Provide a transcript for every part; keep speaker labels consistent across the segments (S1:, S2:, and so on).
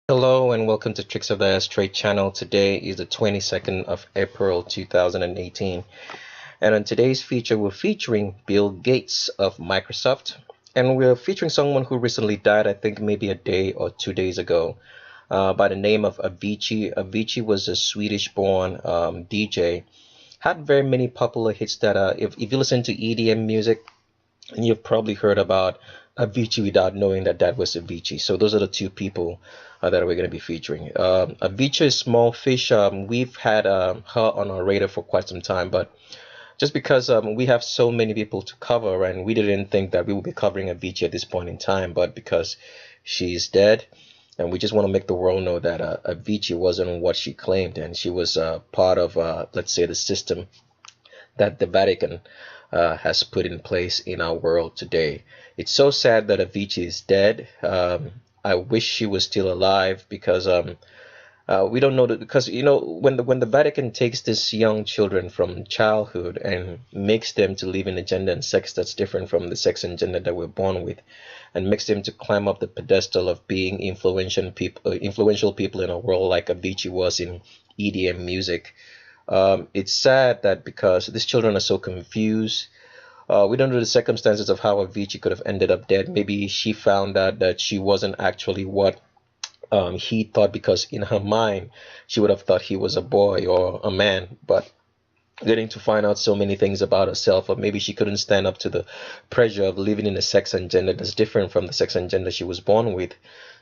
S1: Hello and welcome to Tricks of the Trade channel. Today is the 22nd of April 2018, and on today's feature we're featuring Bill Gates of Microsoft, and we're featuring someone who recently died, I think maybe a day or 2 days ago, by the name of Avicii. Avicii was a Swedish-born DJ, had very many popular hits that if you listen to EDM music, and you've probably heard about Avicii without knowing that that was Avicii. So those are the two people that we're going to be featuring. Avicii is small fish. We've had her on our radar for quite some time, but just because we have so many people to cover, and we didn't think that we would be covering Avicii at this point in time, but because she's dead, and we just want to make the world know that Avicii wasn't what she claimed, and she was part of, let's say, the system that the Vatican has put in place in our world today. It's so sad that Avicii is dead. I wish she was still alive because we don't know that, because when the Vatican takes these young children from childhood and makes them to live in a gender and sex that's different from the sex and gender that we're born with, and makes them to climb up the pedestal of being influential people in a world like Avicii was in EDM music. It's sad that because these children are so confused, we don't know the circumstances of how Avicii could have ended up dead. Maybe she found out that she wasn't actually what he thought, because in her mind she would have thought he was a boy or a man, but getting to find out so many things about herself, or maybe she couldn't stand up to the pressure of living in a sex and gender that's different from the sex and gender she was born with.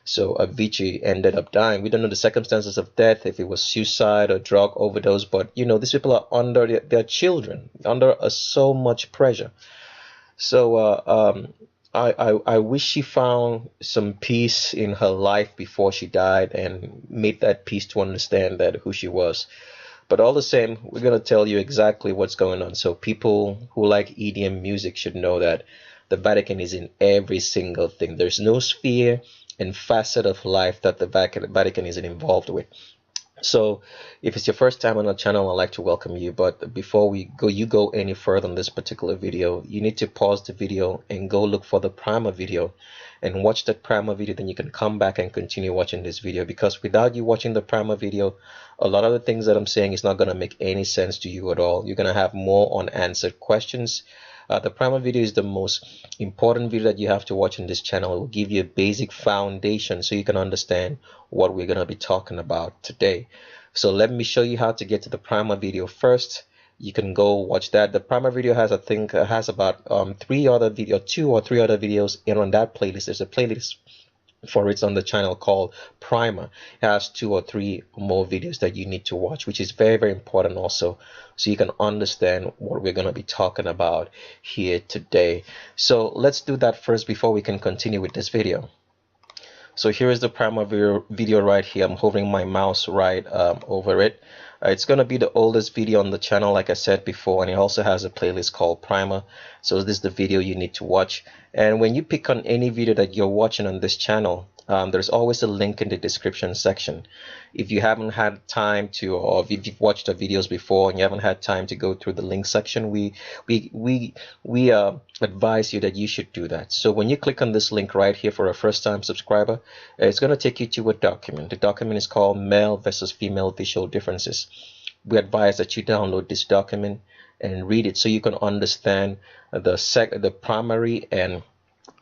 S1: So Avicii ended up dying. We don't know the circumstances of death, if it was suicide or drug overdose, but these people are under their children, under so much pressure. So I wish she found some peace in her life before she died and made that peace to understand that who she was. But all the same, we're going to tell you exactly what's going on. So people who like EDM music should know that the Vatican is in every single thing. There's no sphere and facet of life that the Vatican isn't involved with. So if it's your first time on our channel, I'd like to welcome you. But before you go any further on this particular video, you need to pause the video and go look for the primer video and watch that primer video. Then you can come back and continue watching this video, because without you watching the primer video, a lot of the things that I'm saying is not going to make any sense to you at all. You're going to have more unanswered questions. The primer video is the most important video that you have to watch on this channel. It will give you a basic foundation so you can understand what we're going to be talking about today. So let me show you how to get to the primer video first. You can go watch that. The primer video has, I think, has about two or three other videos, and on that playlist there's a playlist for it's on the channel called Primer. It has 2 or 3 more videos that you need to watch, which is very, very important also, so you can understand what we're going to be talking about here today. So let's do that first before we can continue with this video. So here is the primer video right here. I'm hovering my mouse right over it. It's going to be the oldest video on the channel, like I said before, and it also has a playlist called Primer. So this is the video you need to watch. And when you pick on any video that you're watching on this channel, there's always a link in the description section. If you haven't had time to, or if you've watched the videos before and you haven't had time to go through the link section, we advise you that you should do that. So when you click on this link right here for a first-time subscriber, it's going to take you to a document. The document is called Male versus Female Visual Differences. We advise that you download this document and read it so you can understand the primary and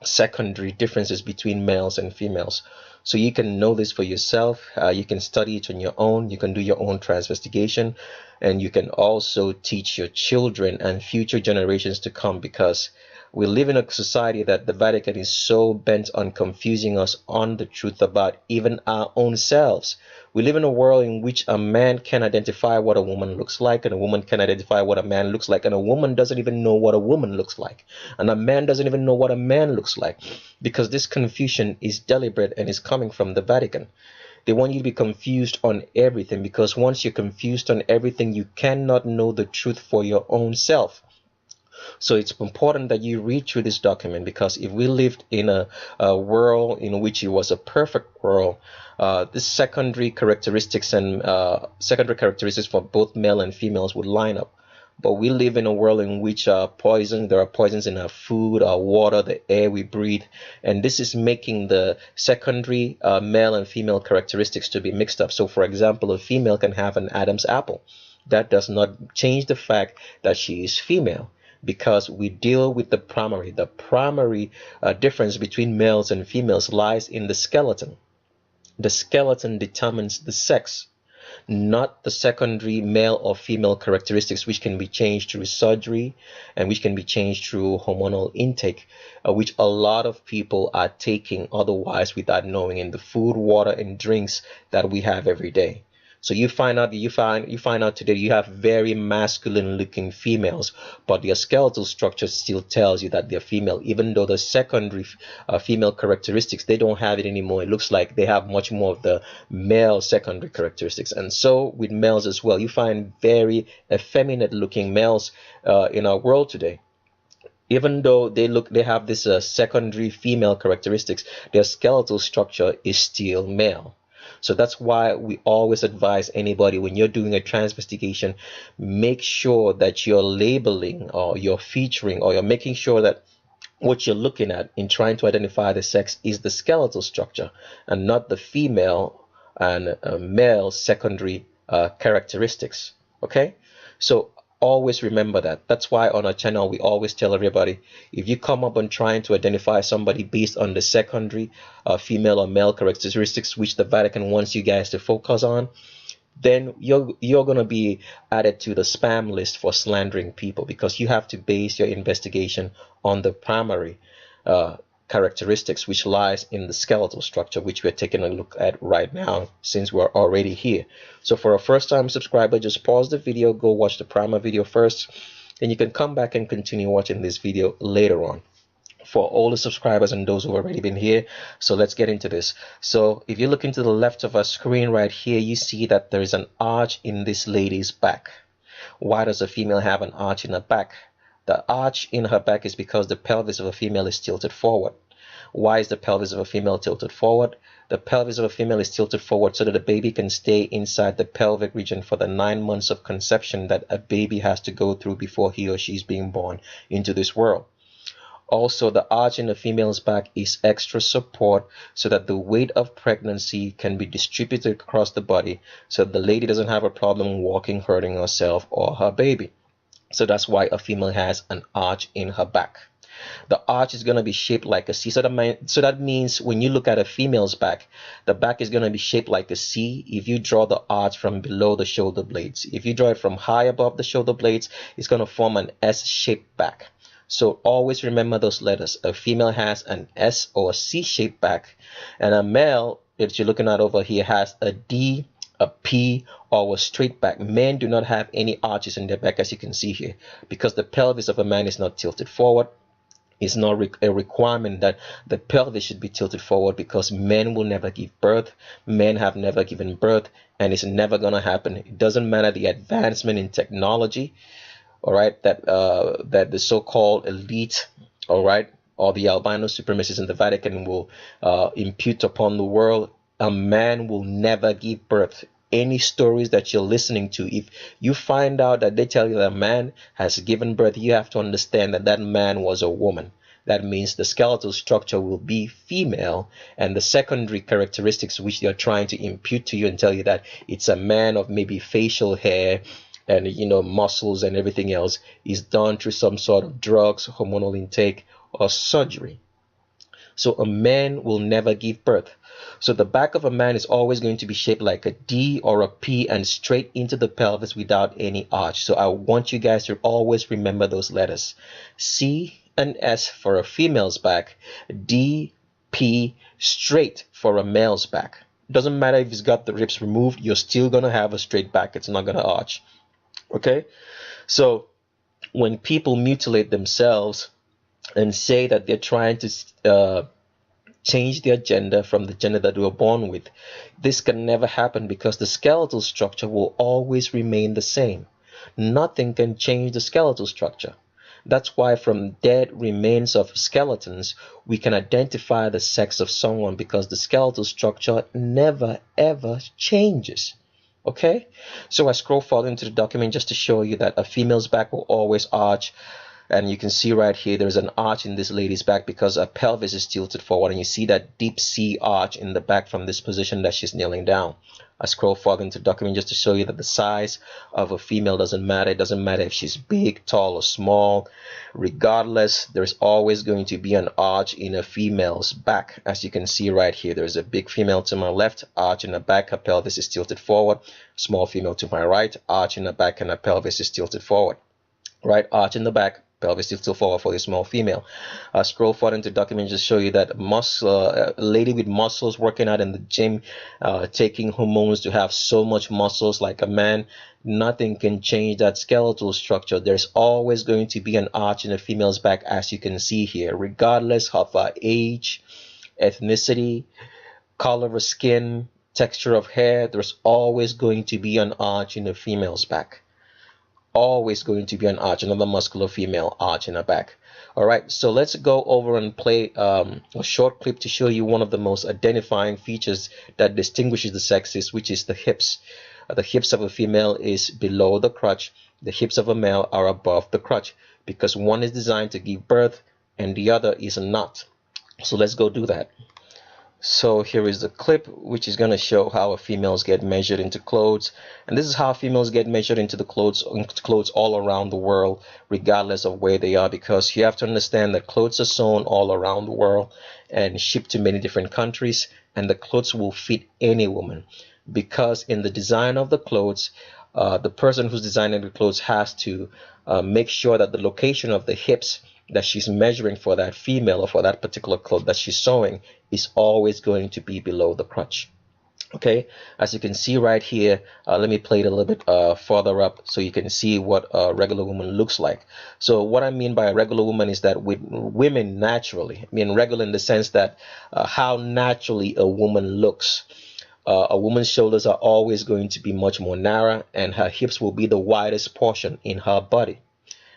S1: secondary differences between males and females. So you can know this for yourself. You can study it on your own. You can do your own transvestigation, and you can also teach your children and future generations to come, because we live in a society that the Vatican is so bent on confusing us on the truth about even our own selves. We live in a world in which a man can identify what a woman looks like, and a woman can identify what a man looks like, and a woman doesn't even know what a woman looks like, and a man doesn't even know what a man looks like, because this confusion is deliberate and is coming from the Vatican. They want you to be confused on everything, because once you're confused on everything, you cannot know the truth for your own self. So it's important that you read through this document, because if we lived in a world in which it was a perfect world, the secondary characteristics for both male and females would line up. But we live in a world in which there are poisons in our food, our water, the air we breathe, and this is making the secondary male and female characteristics to be mixed up. So, for example, a female can have an Adam's apple. That does not change the fact that she is female, because we deal with the primary. The primary difference between males and females lies in the skeleton. The skeleton determines the sex, not the secondary male or female characteristics, which can be changed through surgery and which can be changed through hormonal intake, which a lot of people are taking otherwise without knowing, in the food, water, and drinks that we have every day. So you find out today you have very masculine looking females, but their skeletal structure still tells you that they're female, even though the secondary female characteristics, they don't have it anymore. It looks like they have much more of the male secondary characteristics. And so with males as well, you find very effeminate looking males in our world today. Even though they have this secondary female characteristics, their skeletal structure is still male. So that's why we always advise anybody, when you're doing a transvestigation, make sure that you're labeling or you're featuring or you're making sure that what you're looking at in trying to identify the sex is the skeletal structure and not the female and male secondary characteristics. Okay, so always remember that. That's why on our channel we always tell everybody, if you come up on trying to identify somebody based on the secondary female or male characteristics which the Vatican wants you guys to focus on, then you're going to be added to the spam list for slandering people, because you have to base your investigation on the primary characteristics, which lies in the skeletal structure, which we're taking a look at right now since we're already here. So for a first-time subscriber, just pause the video, go watch the primer video first, then you can come back and continue watching this video later on. For all the subscribers and those who have already been here, so let's get into this. So if you look into the left of our screen right here, you see that there is an arch in this lady's back. Why does a female have an arch in her back? The arch in her back is because the pelvis of a female is tilted forward. Why is the pelvis of a female tilted forward? The pelvis of a female is tilted forward so that the baby can stay inside the pelvic region for the 9 months of conception that a baby has to go through before he or she is being born into this world. Also, the arch in the female's back is extra support so that the weight of pregnancy can be distributed across the body, so the lady doesn't have a problem walking, hurting herself or her baby. So that's why a female has an arch in her back. The arch is going to be shaped like a C. So that means when you look at a female's back, the back is going to be shaped like a C if you draw the arch from below the shoulder blades. If you draw it from high above the shoulder blades, it's going to form an S-shaped back. So always remember those letters. A female has an S or a C-shaped back, and a male that you're looking at over here has a D, a P, or a straight back. Men do not have any arches in their back, as you can see here, because the pelvis of a man is not tilted forward. It's not a requirement that the pelvis should be tilted forward, because men will never give birth. Men have never given birth, and it's never going to happen. It doesn't matter the advancement in technology, all right, that the so-called elite, all right, or the albino supremacists in the Vatican will impute upon the world. A man will never give birth. Any stories that you're listening to, if you find out that they tell you that a man has given birth, you have to understand that that man was a woman. That means the skeletal structure will be female, and the secondary characteristics which they're trying to impute to you and tell you that it's a man of maybe facial hair and muscles and everything else is done through some sort of drugs, hormonal intake, or surgery. So a man will never give birth. So the back of a man is always going to be shaped like a D or a P and straight into the pelvis without any arch. So I want you guys to always remember those letters. C and S for a female's back, D, P, straight for a male's back. Doesn't matter if he's got the ribs removed, you're still going to have a straight back. It's not going to arch. Okay, so when people mutilate themselves and say that they're trying to change their gender from the gender that they were born with, this can never happen, because the skeletal structure will always remain the same. Nothing can change the skeletal structure. That's why from dead remains of skeletons, we can identify the sex of someone, because the skeletal structure never ever changes. Okay, so I scroll further into the document just to show you that a female's back will always arch, and you can see right here there's an arch in this lady's back because her pelvis is tilted forward, and you see that deep C arch in the back from this position that she's kneeling down. I scroll further into the document just to show you that the size of a female doesn't matter. It doesn't matter if she's big, tall, or small. Regardless, there's always going to be an arch in a female's back. As you can see right here, there's a big female to my left, arch in the back, her pelvis is tilted forward. Small female to my right, arch in the back, and her pelvis is tilted forward. Right arch in the back, pelvis tilted forward for the small female. Scroll forward into the document just show you that a lady with muscles working out in the gym, taking hormones to have so much muscles like a man, nothing can change that skeletal structure. There's always going to be an arch in a female's back, as you can see here, regardless of her age, ethnicity, color of skin, texture of hair. There's always going to be an arch in a female's back. Always going to be an arch, another muscular female arch in her back. All right, so let's go over and play a short clip to show you one of the most identifying features that distinguishes the sexes, which is the hips. The hips of a female is below the crotch. The hips of a male are above the crotch because one is designed to give birth and the other is not. So let's go do that. So here is the clip, which is going to show how females get measured into clothes, and this is how females get measured into clothes all around the world, regardless of where they are, because you have to understand that clothes are sewn all around the world and shipped to many different countries, and the clothes will fit any woman, because in the design of the clothes, the person who's designing the clothes has to make sure that the location of the hips that she's measuring for that female or for that particular cloth that she's sewing is always going to be below the crotch. Okay, as you can see right here, let me play it a little bit further up so you can see what a regular woman looks like. So what I mean by a regular woman is that with women naturally, I mean regular in the sense that how naturally a woman looks. A woman's shoulders are always going to be much more narrow, and her hips will be the widest portion in her body.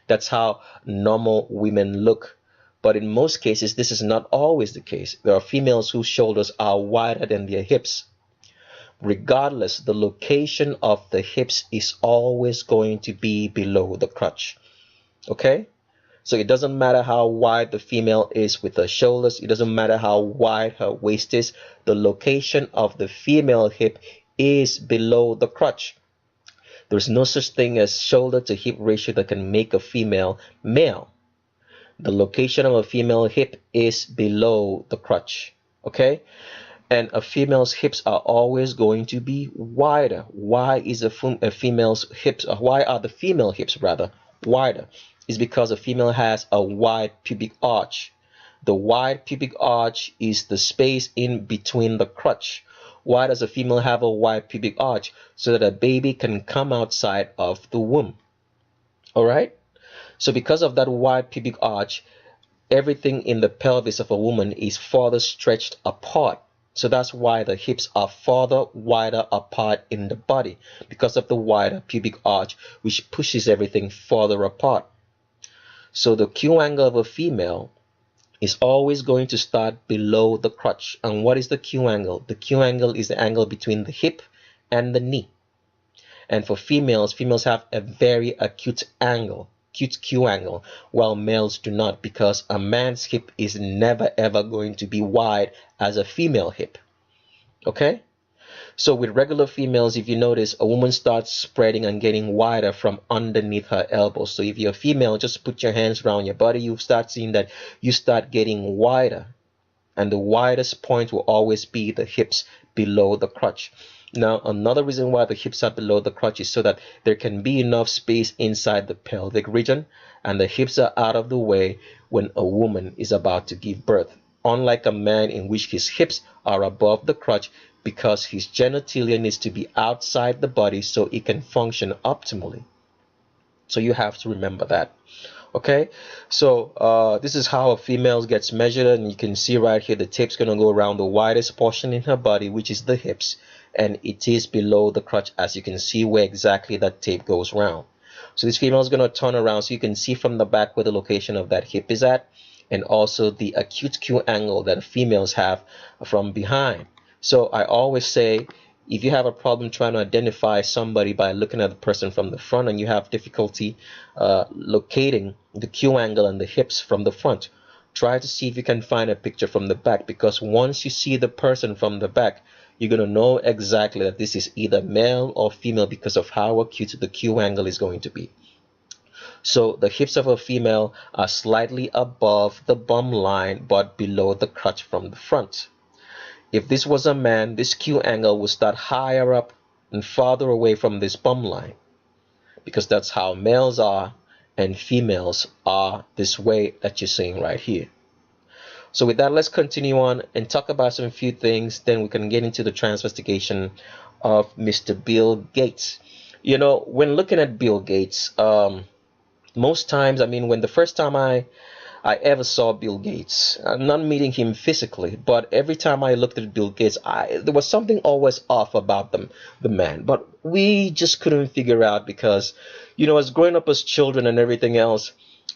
S1: That's how normal women look. But in most cases, this is not always the case. There are females whose shoulders are wider than their hips. Regardless, the location of the hips is always going to be below the crotch. Okay? So it doesn't matter how wide the female is with her shoulders. It doesn't matter how wide her waist is. The location of the female hip is below the crotch. There's no such thing as shoulder to hip ratio that can make a female male. The location of a female hip is below the crotch. Okay? And a female's hips are always going to be wider. Why is a female's hips, why are the female hips rather wider? Is because a female has a wide pubic arch. The wide pubic arch is the space in between the crotch. Why does a female have a wide pubic arch? So that a baby can come outside of the womb. All right? So because of that wide pubic arch, everything in the pelvis of a woman is further stretched apart. So that's why the hips are further wider apart in the body, because of the wider pubic arch, which pushes everything further apart. So the Q angle of a female is always going to start below the crotch. And what is the Q angle? The Q angle is the angle between the hip and the knee. And for females, females have a very acute angle, acute Q angle, while males do not, because a man's hip is never ever going to be wide as a female hip. Okay? So with regular females, if you notice, a woman starts spreading and getting wider from underneath her elbows. So if you're a female, just put your hands around your body, you start seeing that you start getting wider. And the widest point will always be the hips below the crotch. Now, another reason why the hips are below the crotch is so that there can be enough space inside the pelvic region, and the hips are out of the way when a woman is about to give birth. Unlike a man, in which his hips are above the crotch, because his genitalia needs to be outside the body so it can function optimally. So you have to remember that. Okay, so this is how a female gets measured, and you can see right here the tape's going to go around the widest portion in her body, which is the hips, and it is below the crotch, as you can see where exactly that tape goes around. So this female is going to turn around so you can see from the back where the location of that hip is at, and also the acute Q angle that females have from behind. So I always say, If you have a problem trying to identify somebody by looking at the person from the front and you have difficulty locating the Q angle and the hips from the front, try to see if you can find a picture from the back, because once you see the person from the back, you're going to know exactly that this is either male or female because of how acute the Q angle is going to be. So the hips of a female are slightly above the bum line but below the crotch from the front. If this was a man, this Q angle would start higher up and farther away from this bum line, because that's how males are and females are this way that you're seeing right here. So with that, let's continue on and talk about some few things. Then we can get into the transvestigation of Mr. Bill Gates. You know, when looking at Bill Gates, most times, I mean, when the first time I ever saw Bill Gates, I'm not meeting him physically, but every time I looked at Bill Gates, there was something always off about the man. But we just couldn't figure out because, you know, as growing up as children and everything else,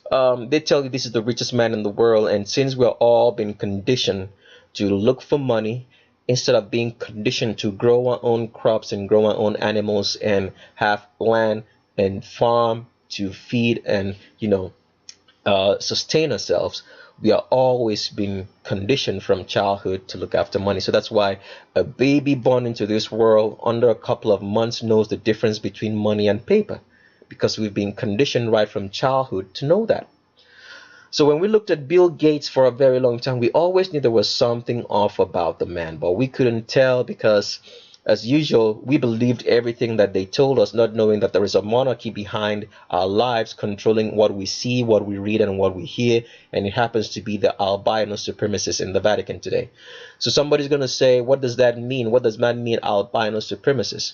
S1: they tell you this is the richest man in the world, and since we're all been conditioned to look for money instead of being conditioned to grow our own crops and grow our own animals and have land and farm to feed and, you know, sustain ourselves, we are always being conditioned from childhood to look after money. So that's why a baby born into this world under a couple of months knows the difference between money and paper, because we've been conditioned right from childhood to know that. So when we looked at Bill Gates for a very long time, we always knew there was something off about the man, but we couldn't tell because, as usual, we believed everything that they told us, not knowing that there is a monarchy behind our lives controlling what we see, what we read, and what we hear, and it happens to be the albino supremacists in the Vatican today. So somebody's going to say, what does that mean? What does that mean, albino supremacists?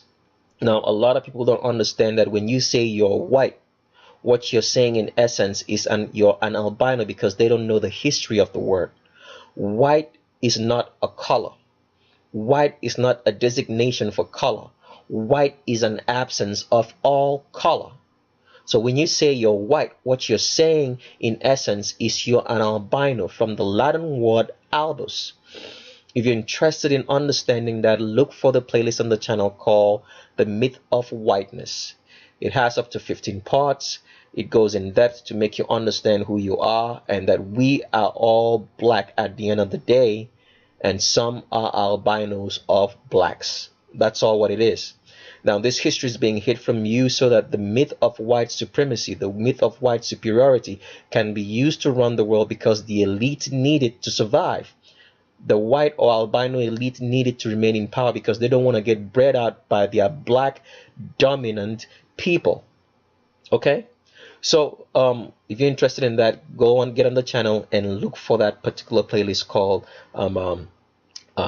S1: Now, a lot of people don't understand that when you say you're white, what you're saying in essence is you're an albino, because they don't know the history of the word. White is not a color. White is not a designation for color. White is an absence of all color. So when you say you're white, what you're saying in essence is you're an albino, from the Latin word albus. If you're interested in understanding that, look for the playlist on the channel called The Myth of Whiteness. It has up to 15 parts. It goes in depth to make you understand who you are and that we are all black at the end of the day, and some are albinos of blacks. That's all what it is. Now, this history is being hid from you so that the myth of white supremacy, the myth of white superiority, can be used to run the world, because the elite need it to survive. The white or albino elite needed to remain in power because they don't want to get bred out by their black dominant people. Okay, so if you're interested in that, go on, get on the channel and look for that particular playlist called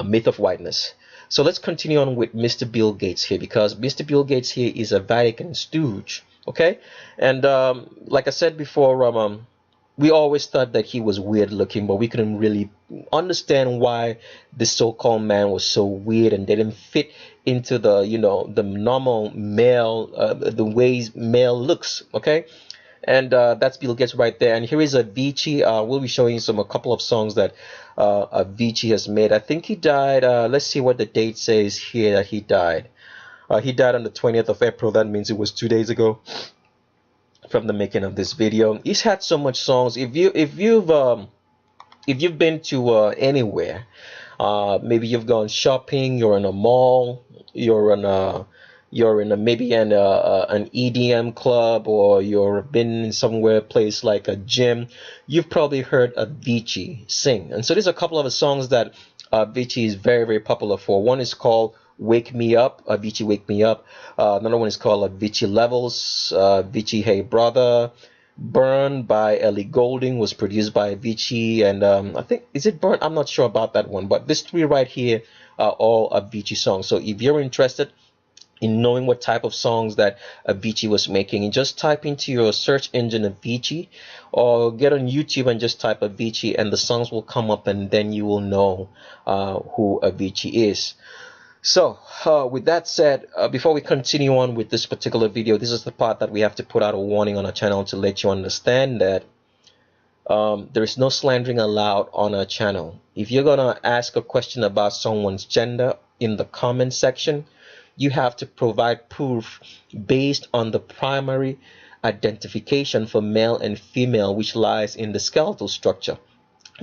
S1: Myth of Whiteness. So let's continue on with Mr. Bill Gates here, because Mr. Bill Gates here is a Vatican stooge. Okay, and like I said before, we always thought that he was weird looking, but we couldn't really understand why this so-called man was so weird and didn't fit into the, you know, the normal male, the ways male looks. Okay, and that's Bill Gates right there. And here is Avicii. We'll be showing you a couple of songs that Avicii has made. I think he died. Let's see what the date says here that he died. He died on the 20th of April. That means it was 2 days ago from the making of this video. He's had so much songs. If you've been to anywhere, maybe you've gone shopping, you're in a mall, you're in maybe an EDM club, or you've been in somewhere place like a gym, you've probably heard Avicii sing. And so there's a couple of songs that Avicii is very, very popular for. One is called Wake Me Up, Avicii Wake Me Up. Another one is called Avicii Levels, Avicii Hey Brother. Burn by Ellie Goulding was produced by Avicii, and I think, is it Burn? I'm not sure about that one, but these three right here are all Avicii songs. So if you're interested in knowing what type of songs that Avicii was making, and just type into your search engine Avicii, or get on YouTube and just type Avicii, and the songs will come up, and then you will know who Avicii is. So with that said, before we continue on with this particular video, this is the part that we have to put out a warning on our channel to let you understand that there is no slandering allowed on our channel. If you're gonna ask a question about someone's gender in the comment section, you have to provide proof based on the primary identification for male and female, which lies in the skeletal structure,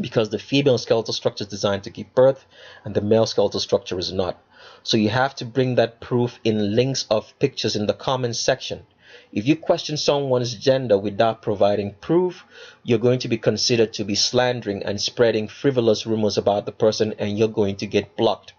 S1: because the female skeletal structure is designed to give birth and the male skeletal structure is not. So you have to bring that proof in links of pictures in the comment section. If you question someone's gender without providing proof, you're going to be considered to be slandering and spreading frivolous rumors about the person, and you're going to get blocked.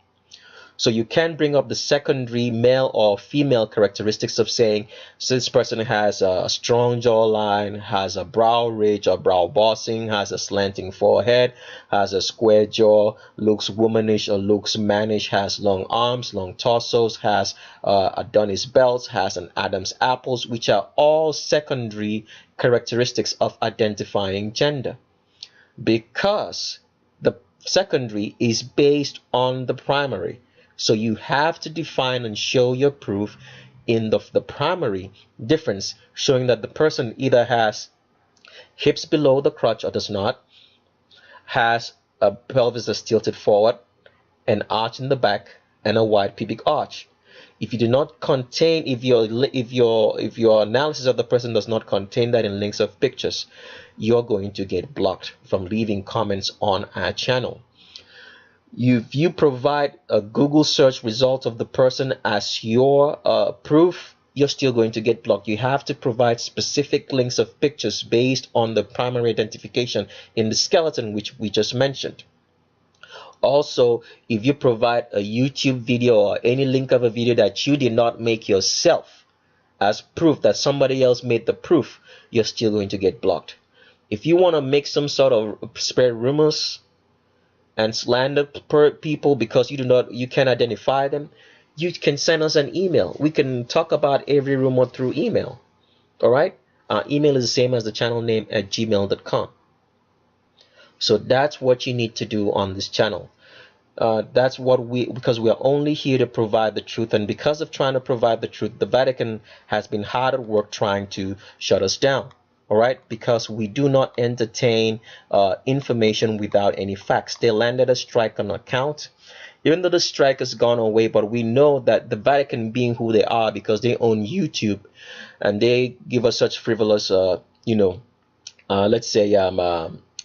S1: So you can bring up the secondary male or female characteristics of saying, so this person has a strong jawline, has a brow ridge or brow bossing, has a slanting forehead, has a square jaw, looks womanish or looks mannish, has long arms, long torsos, has Adonis belts, has an Adam's apples, which are all secondary characteristics of identifying gender, because the secondary is based on the primary. So you have to define and show your proof in the primary difference, showing that the person either has hips below the crotch or does not, has a pelvis that's tilted forward, an arch in the back, and a wide pubic arch. If you do not contain, if your analysis of the person does not contain that in links of pictures, you're going to get blocked from leaving comments on our channel. If you provide a Google search result of the person as your proof, you're still going to get blocked. You have to provide specific links of pictures based on the primary identification in the skeleton, which we just mentioned. Also, if you provide a YouTube video or any link of a video that you did not make yourself as proof that somebody else made the proof, you're still going to get blocked. If you want to make some sort of spread rumors and slander people because you can identify them, you can send us an email. We can talk about every rumor through email. All right, our email is the same as the channel name at gmail.com. So that's what you need to do on this channel. That's what because we are only here to provide the truth, and because of trying to provide the truth, the Vatican has been hard at work trying to shut us down. All right, because we do not entertain information without any facts. They landed a strike on account, even though the strike has gone away, but we know that the Vatican, being who they are, because they own YouTube and they give us such frivolous let's say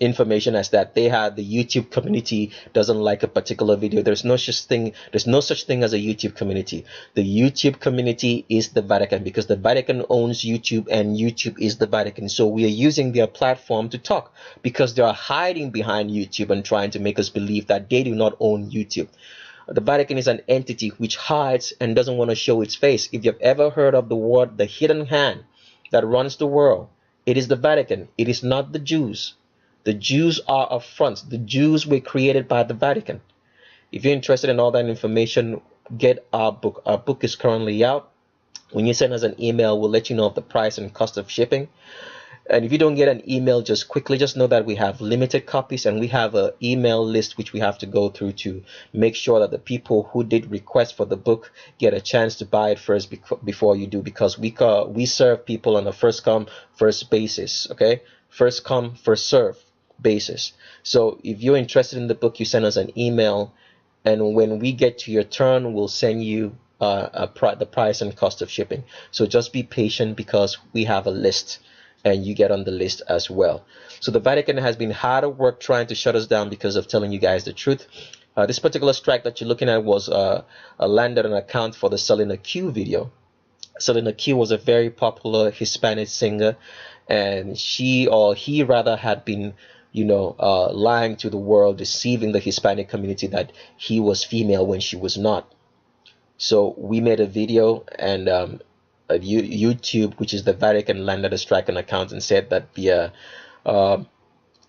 S1: information as that they had the YouTube community doesn't like a particular video. There's no such thing as a YouTube community. The YouTube community is the Vatican, because the Vatican owns YouTube and YouTube is the Vatican. So we are using their platform to talk, because they are hiding behind YouTube and trying to make us believe that they do not own YouTube. The Vatican is an entity which hides and doesn't want to show its face. If you've ever heard of the word the hidden hand that runs the world, it is the Vatican. It is not the Jews. The Jews are a front. The Jews were created by the Vatican. If you're interested in all that information, get our book. Our book is currently out. When you send us an email, we'll let you know of the price and cost of shipping. And if you don't get an email, just know that we have limited copies, and we have an email list which we have to go through to make sure that the people who did request for the book get a chance to buy it first before you do, because we serve people on a first come first basis. Okay, first come first serve basis. So if you're interested in the book, you send us an email, and when we get to your turn, we'll send you the price and cost of shipping. So just be patient, because we have a list and you get on the list as well. So the Vatican has been hard at work trying to shut us down because of telling you guys the truth. This particular strike that you're looking at was landed on account for the Selena Q video. Selena Q was a very popular Hispanic singer, and she, or he rather, had been lying to the world, deceiving the Hispanic community that he was female when she was not. So we made a video, and YouTube, which is the Vatican, landed a strike on account and said that the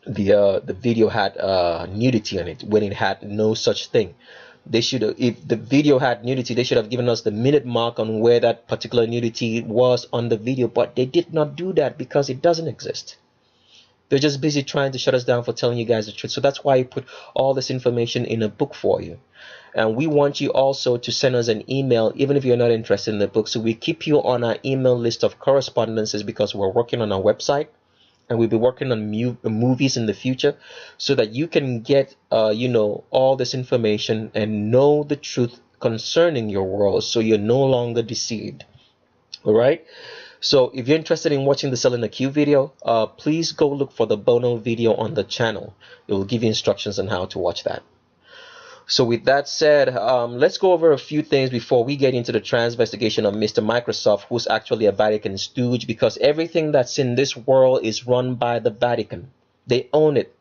S1: video had nudity on it, when it had no such thing. They should have, if the video had nudity, they should have given us the minute mark on where that particular nudity was on the video, but they did not do that because it doesn't exist. They're just busy trying to shut us down for telling you guys the truth. So that's why I put all this information in a book for you. And we want you also to send us an email, even if you're not interested in the book. So we keep you on our email list of correspondences, because we're working on our website, and we'll be working on movies in the future, so that you can get all this information and know the truth concerning your world, so you're no longer deceived. All right. So if you're interested in watching the Selling the Q video, please go look for the Bono video on the channel. It will give you instructions on how to watch that. So with that said, let's go over a few things before we get into the transvestigation of Mr. Microsoft, who's actually a Vatican stooge, because everything that's in this world is run by the Vatican. They own it.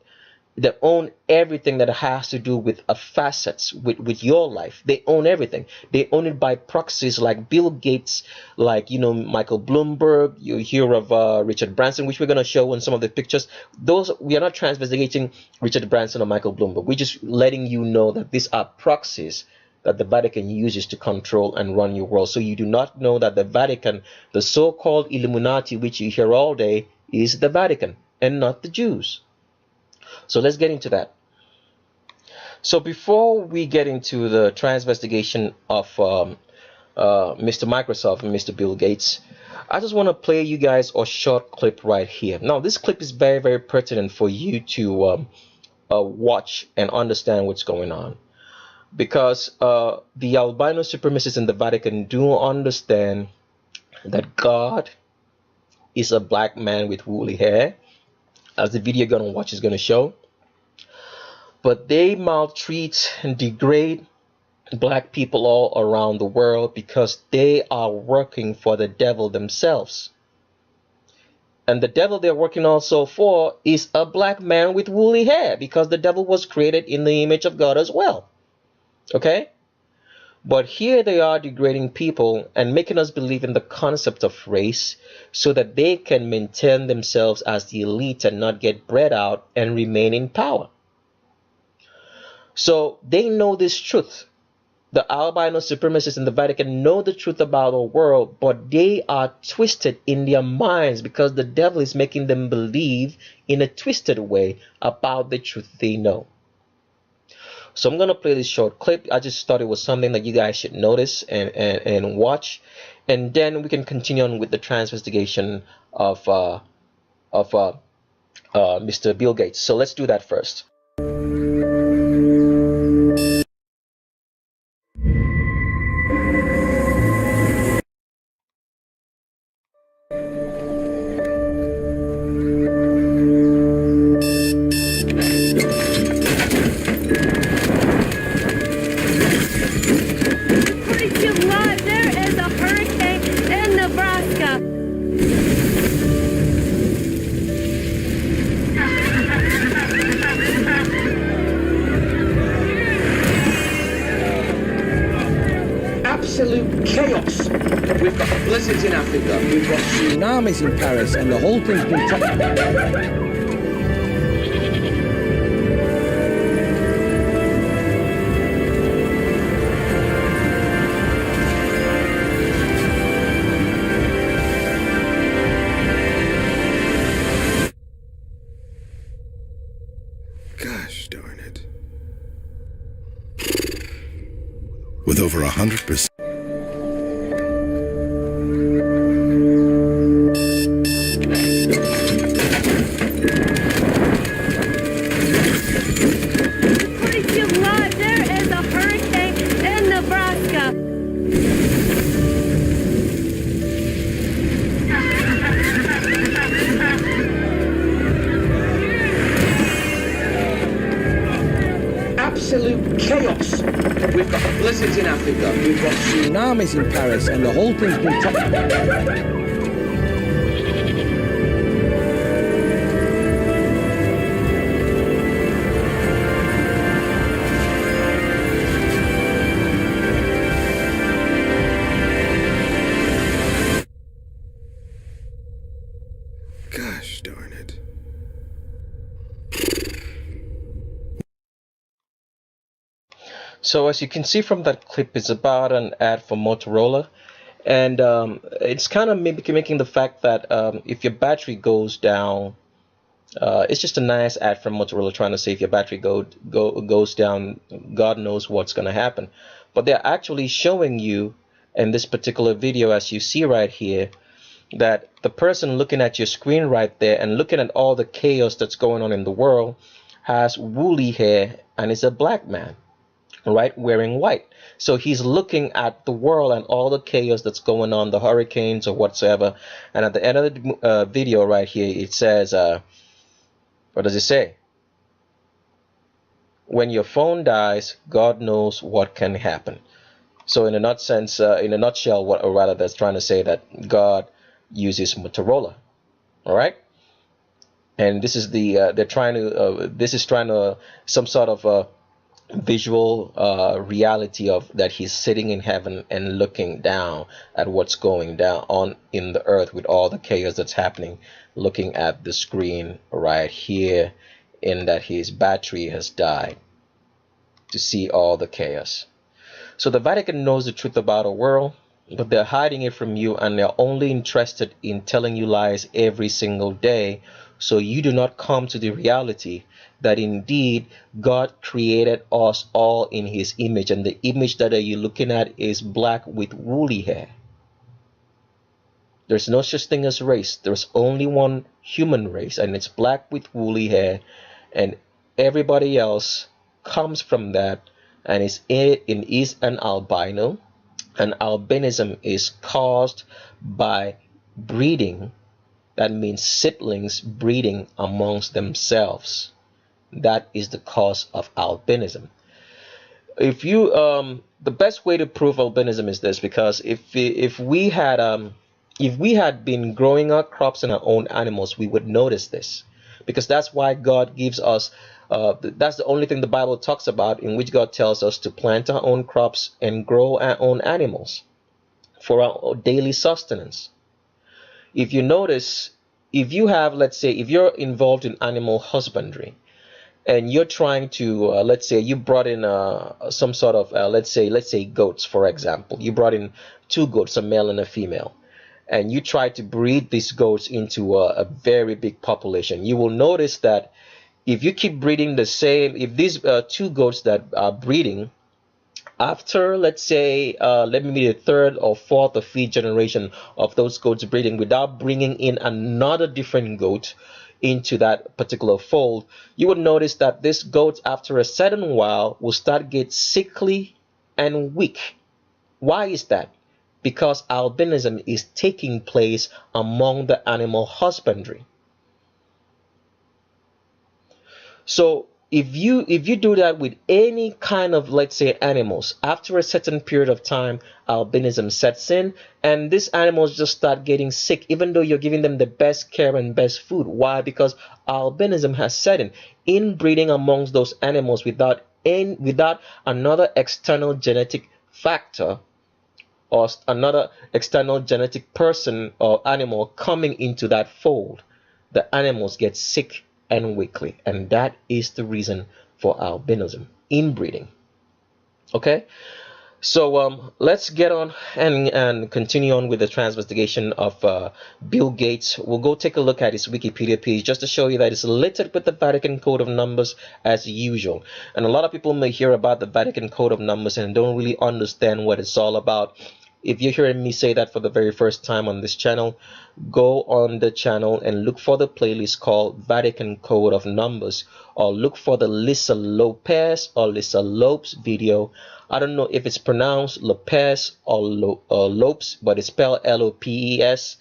S1: They own everything that has to do with facets with your life. They own everything. They own it by proxies like Bill Gates, like, you know, Michael Bloomberg. You hear of Richard Branson, which we're going to show in some of the pictures. Those, we are not transvestigating Richard Branson or Michael Bloomberg. We're just letting you know that these are proxies that the Vatican uses to control and run your world. So you do not know that the Vatican, the so-called Illuminati, which you hear all day, is the Vatican and not the Jews. So let's get into that. So before we get into the transvestigation of Mr. Microsoft and Mr. Bill Gates, I just want to play you guys a short clip right here. Now, this clip is very, very pertinent for you to watch and understand what's going on, because the albino supremacists in the Vatican do understand that God is a black man with woolly hair, as the video you're going to watch is going to show. But they maltreat and degrade black people all around the world because they are working for the devil themselves. And the devil they're working also for is a black man with woolly hair, because the devil was created in the image of God as well. Okay? But here they are degrading people and making us believe in the concept of race so that they can maintain themselves as the elite and not get bred out and remain in power. So they know this truth. The albino supremacists in the Vatican know the truth about our world, but they are twisted in their minds because the devil is making them believe in a twisted way about the truth they know. So I'm going to play this short clip. I just thought it was something that you guys should notice and watch. And then we can continue on with the transvestigation of Mr. Bill Gates. So let's do that first.
S2: Absolute chaos. We've got blizzards in Africa, we've got tsunamis in Paris, and the whole thing's been
S3: Gosh darn it. With over 100%.
S2: absolute chaos. We've got blizzards in Africa, we've got tsunamis in Paris, and the whole thing's been
S3: Gosh darn it.
S1: So as you can see from that clip, it's about an ad for Motorola, and it's kind of making the fact that if your battery goes down, it's just a nice ad from Motorola trying to say if your battery goes down, God knows what's going to happen. But they're actually showing you in this particular video, as you see right here, that the person looking at your screen right there and looking at all the chaos that's going on in the world has woolly hair and is a black man. right, wearing white. So he's looking at the world and all the chaos that's going on, the hurricanes or whatsoever. And at the end of the video right here, it says, what does it say? When your phone dies, God knows what can happen. So in a nutshell, what, or rather, that's trying to say that God uses Motorola. All right. And this is the they're trying to this is trying to some sort of visual reality of that he's sitting in heaven and looking down at what's going down on in the earth with all the chaos that's happening, looking at the screen right here, in that his battery has died, to see all the chaos. So the Vatican knows the truth about our world, but they're hiding it from you, and they're only interested in telling you lies every single day, so you do not come to the reality that indeed God created us all in his image, and the image that you're looking at is black with woolly hair. There's no such thing as race. There's only one human race, and it's black with woolly hair, and everybody else comes from that and is an albino. And albinism is caused by breeding. That means siblings breeding amongst themselves. That is the cause of albinism. If you the best way to prove albinism is this, because if we had been growing our crops and our own animals, we would notice this, because that's why God gives us that's the only thing the Bible talks about in which God tells us to plant our own crops and grow our own animals for our daily sustenance. If you notice, if you have, let's say, if you're involved in animal husbandry and you're trying to, let's say you brought in some sort of, let's say goats, for example. You brought in two goats, a male and a female, and you try to breed these goats into a very big population. You will notice that if you keep breeding the same, if these two goats that are breeding, after, let's say, let me be the third or fourth or fifth generation of those goats breeding, without bringing in another different goat into that particular fold, you would notice that this goat, after a certain while, will start get sickly and weak. Why is that? Because albinism is taking place among the animal husbandry. So if you do that with any kind of, let's say, animals, after a certain period of time, albinism sets in, and these animals just start getting sick, even though you're giving them the best care and best food. Why? Because albinism has set in. Inbreeding amongst those animals without another external genetic factor or another external genetic person or animal coming into that fold, the animals get sick and weakly, and that is the reason for albinism, inbreeding. Okay, so let's get on and continue on with the transvestigation of Bill Gates. We'll go take a look at his Wikipedia page just to show you that it's littered with the Vatican Code of Numbers as usual. And a lot of people may hear about the Vatican Code of Numbers and don't really understand what it's all about. If you're hearing me say that for the very first time on this channel, go on the channel and look for the playlist called Vatican Code of Numbers, or look for the Lisa Lopez or Lisa Lopes video. I don't know if it's pronounced Lopez or Lopes, but it's spelled Lopes.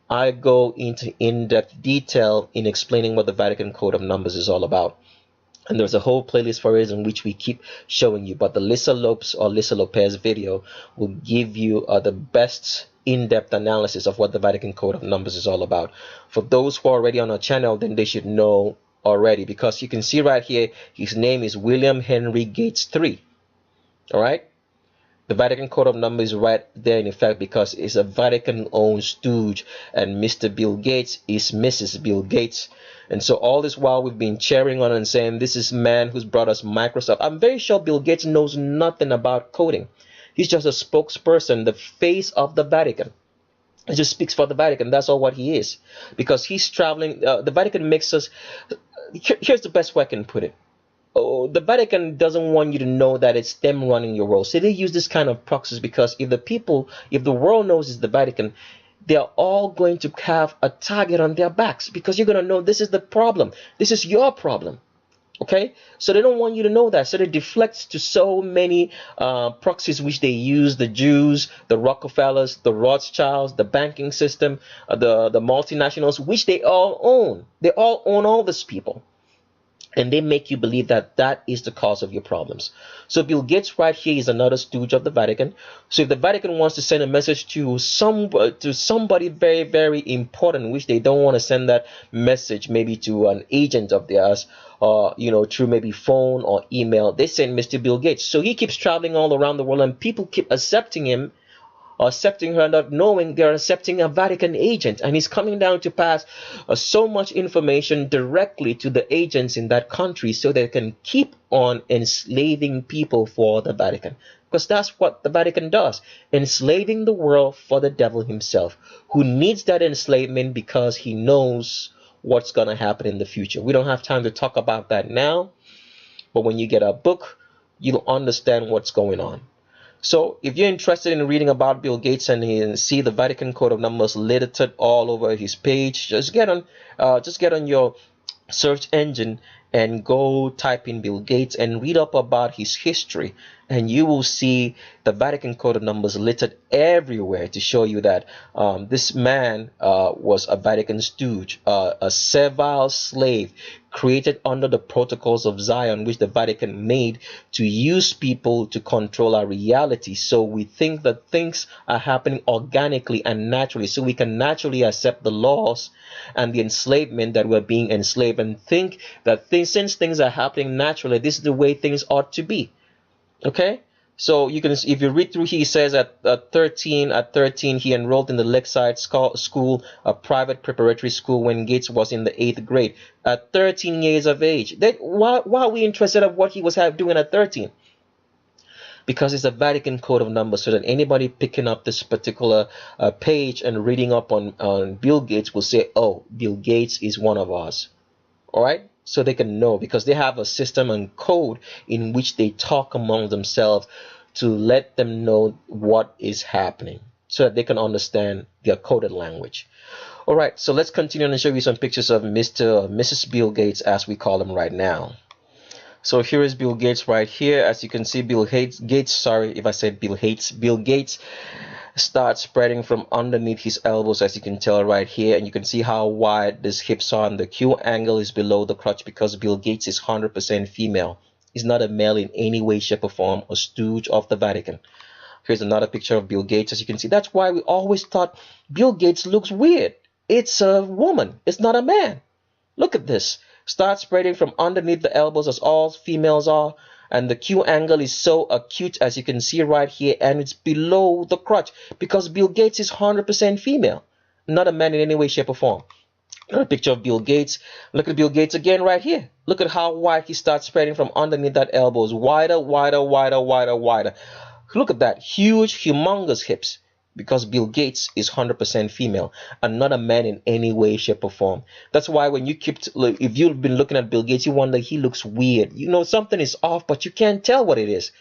S1: I go into in-depth detail in explaining what the Vatican Code of Numbers is all about. And there's a whole playlist for it in which we keep showing you. But the Lisa Lopes or Lisa Lopez video will give you the best in-depth analysis of what the Vatican Code of Numbers is all about. For those who are already on our channel, then they should know already, because you can see right here, his name is William Henry Gates III. All right. The Vatican Code of Numbers is right there in effect because it's a Vatican-owned stooge, and Mr. Bill Gates is Mrs. Bill Gates. And so all this while we've been cheering on and saying this is man who's brought us Microsoft. I'm very sure Bill Gates knows nothing about coding. He's just a spokesperson, the face of the Vatican. He just speaks for the Vatican. That's all what he is. Because he's traveling. The Vatican makes us. Here's the best way I can put it. Oh, the Vatican doesn't want you to know that it's them running your world. So they use this kind of proxies, because if the world knows it's the Vatican, they're all going to have a target on their backs, because you're going to know this is the problem. This is your problem. Okay, so they don't want you to know that, so they deflect to so many proxies which they use: the Jews, the Rockefellers, the Rothschilds, the banking system, the multinationals, which they all own. They all own all these people, and they make you believe that that is the cause of your problems. So Bill Gates right here is another stooge of the Vatican. So if the Vatican wants to send a message to somebody very, very important, which they don't want to send that message maybe to an agent of theirs, or through maybe phone or email, they send Mr. Bill Gates. So he keeps traveling all around the world, and people keep accepting him, accepting her, not knowing they're accepting a Vatican agent, and he's coming down to pass so much information directly to the agents in that country so they can keep on enslaving people for the Vatican, because that's what the Vatican does, enslaving the world for the devil himself, who needs that enslavement because he knows what's going to happen in the future. We don't have time to talk about that now, but when you get a book, you'll understand what's going on. So if you're interested in reading about Bill Gates and see the Vatican Code of Numbers littered all over his page, just get on your search engine and go type in Bill Gates and read up about his history, and you will see the Vatican Code of Numbers littered everywhere to show you that this man was a Vatican stooge, a servile slave created under the protocols of Zion, which the Vatican made to use people to control our reality. So we think that things are happening organically and naturally, so we can naturally accept the laws and the enslavement that we're being enslaved, and think that since things are happening naturally, this is the way things ought to be. Okay, so you can, if you read through, he says at 13 he enrolled in the Lakeside School, a private preparatory school, when Gates was in the 8th grade at 13 years of age. Why are we interested in what he was doing at 13? Because it's a Vatican Code of Numbers, so that anybody picking up this particular page and reading up on Bill Gates will say, oh, Bill Gates is one of us. All right, so they can know, because they have a system and code in which they talk among themselves to let them know what is happening, so that they can understand their coded language. All right, so let's continue and show you some pictures of Mr. or Mrs. Bill Gates, as we call them right now. So here is Bill Gates right here. As you can see, Bill Gates, sorry if I said Bill Gates, Bill Gates starts spreading from underneath his elbows, as you can tell right here, and you can see how wide his hips are, and the Q angle is below the crotch, because Bill Gates is 100% female. He's not a male in any way, shape, or form, a stooge of the Vatican. Here's another picture of Bill Gates. As you can see, that's why we always thought Bill Gates looks weird. It's a woman, it's not a man. Look at this. Start spreading from underneath the elbows, as all females are, and the Q angle is so acute, as you can see right here, and it's below the crotch, because Bill Gates is 100% female, not a man in any way, shape, or form. Another picture of Bill Gates. Look at Bill Gates again right here. Look at how wide he starts spreading from underneath that elbows. Wider, wider, wider, wider, wider. Look at that. Huge, humongous hips. Because Bill Gates is 100% female and not a man in any way, shape, or form. That's why when if you've been looking at Bill Gates, you wonder, he looks weird. Something is off, but you can't tell what it is,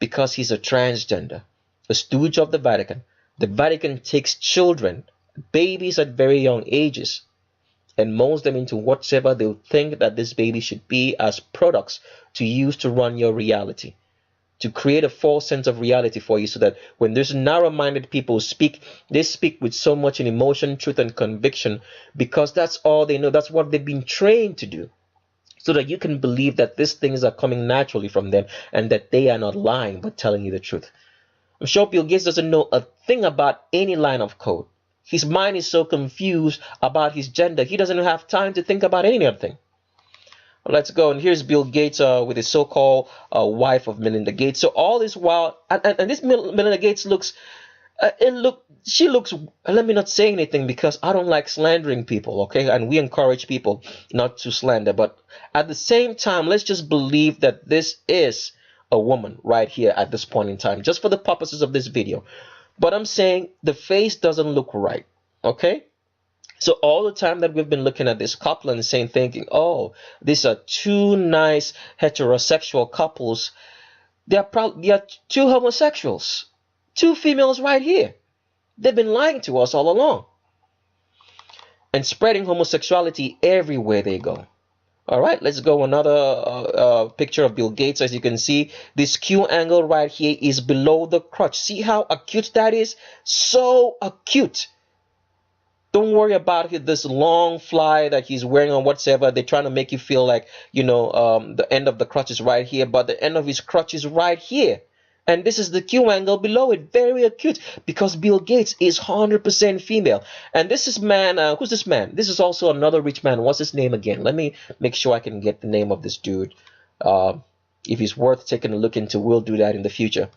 S1: because he's a transgender, a stooge of the Vatican. The Vatican takes children, babies at very young ages, and molds them into whatever they think that this baby should be, as products to use to run your reality, to create a false sense of reality for you, so that when these narrow-minded people speak, they speak with so much in emotion, truth, and conviction, because that's all they know. That's what they've been trained to do, so that you can believe that these things are coming naturally from them, and that they are not lying but telling you the truth. I'm sure Bill Gates doesn't know a thing about any line of code. His mind is so confused about his gender, he doesn't have time to think about any other thing. Let's go. And here's Bill Gates with his so-called wife of Melinda Gates. So all this while, and this Melinda Gates looks, she looks, let me not say anything, because I don't like slandering people, okay? And we encourage people not to slander. But at the same time, let's just believe that this is a woman right here at this point in time, just for the purposes of this video. But I'm saying the face doesn't look right, okay? So all the time that we've been looking at this couple and thinking, oh, these are two nice heterosexual couples, they are two homosexuals, two females right here. They've been lying to us all along and spreading homosexuality everywhere they go. All right, let's go another picture of Bill Gates. As you can see, this Q angle right here is below the crotch. See how acute that is? So acute. Don't worry about this long fly that he's wearing or whatsoever. They're trying to make you feel like, the end of the crotch is right here, but the end of his crotch is right here. And this is the Q angle below it, very acute, because Bill Gates is 100% female. And this is man, who's this man? This is also another rich man. What's his name again? Let me make sure I can get the name of this dude. If he's worth taking a look into, we'll do that in the future.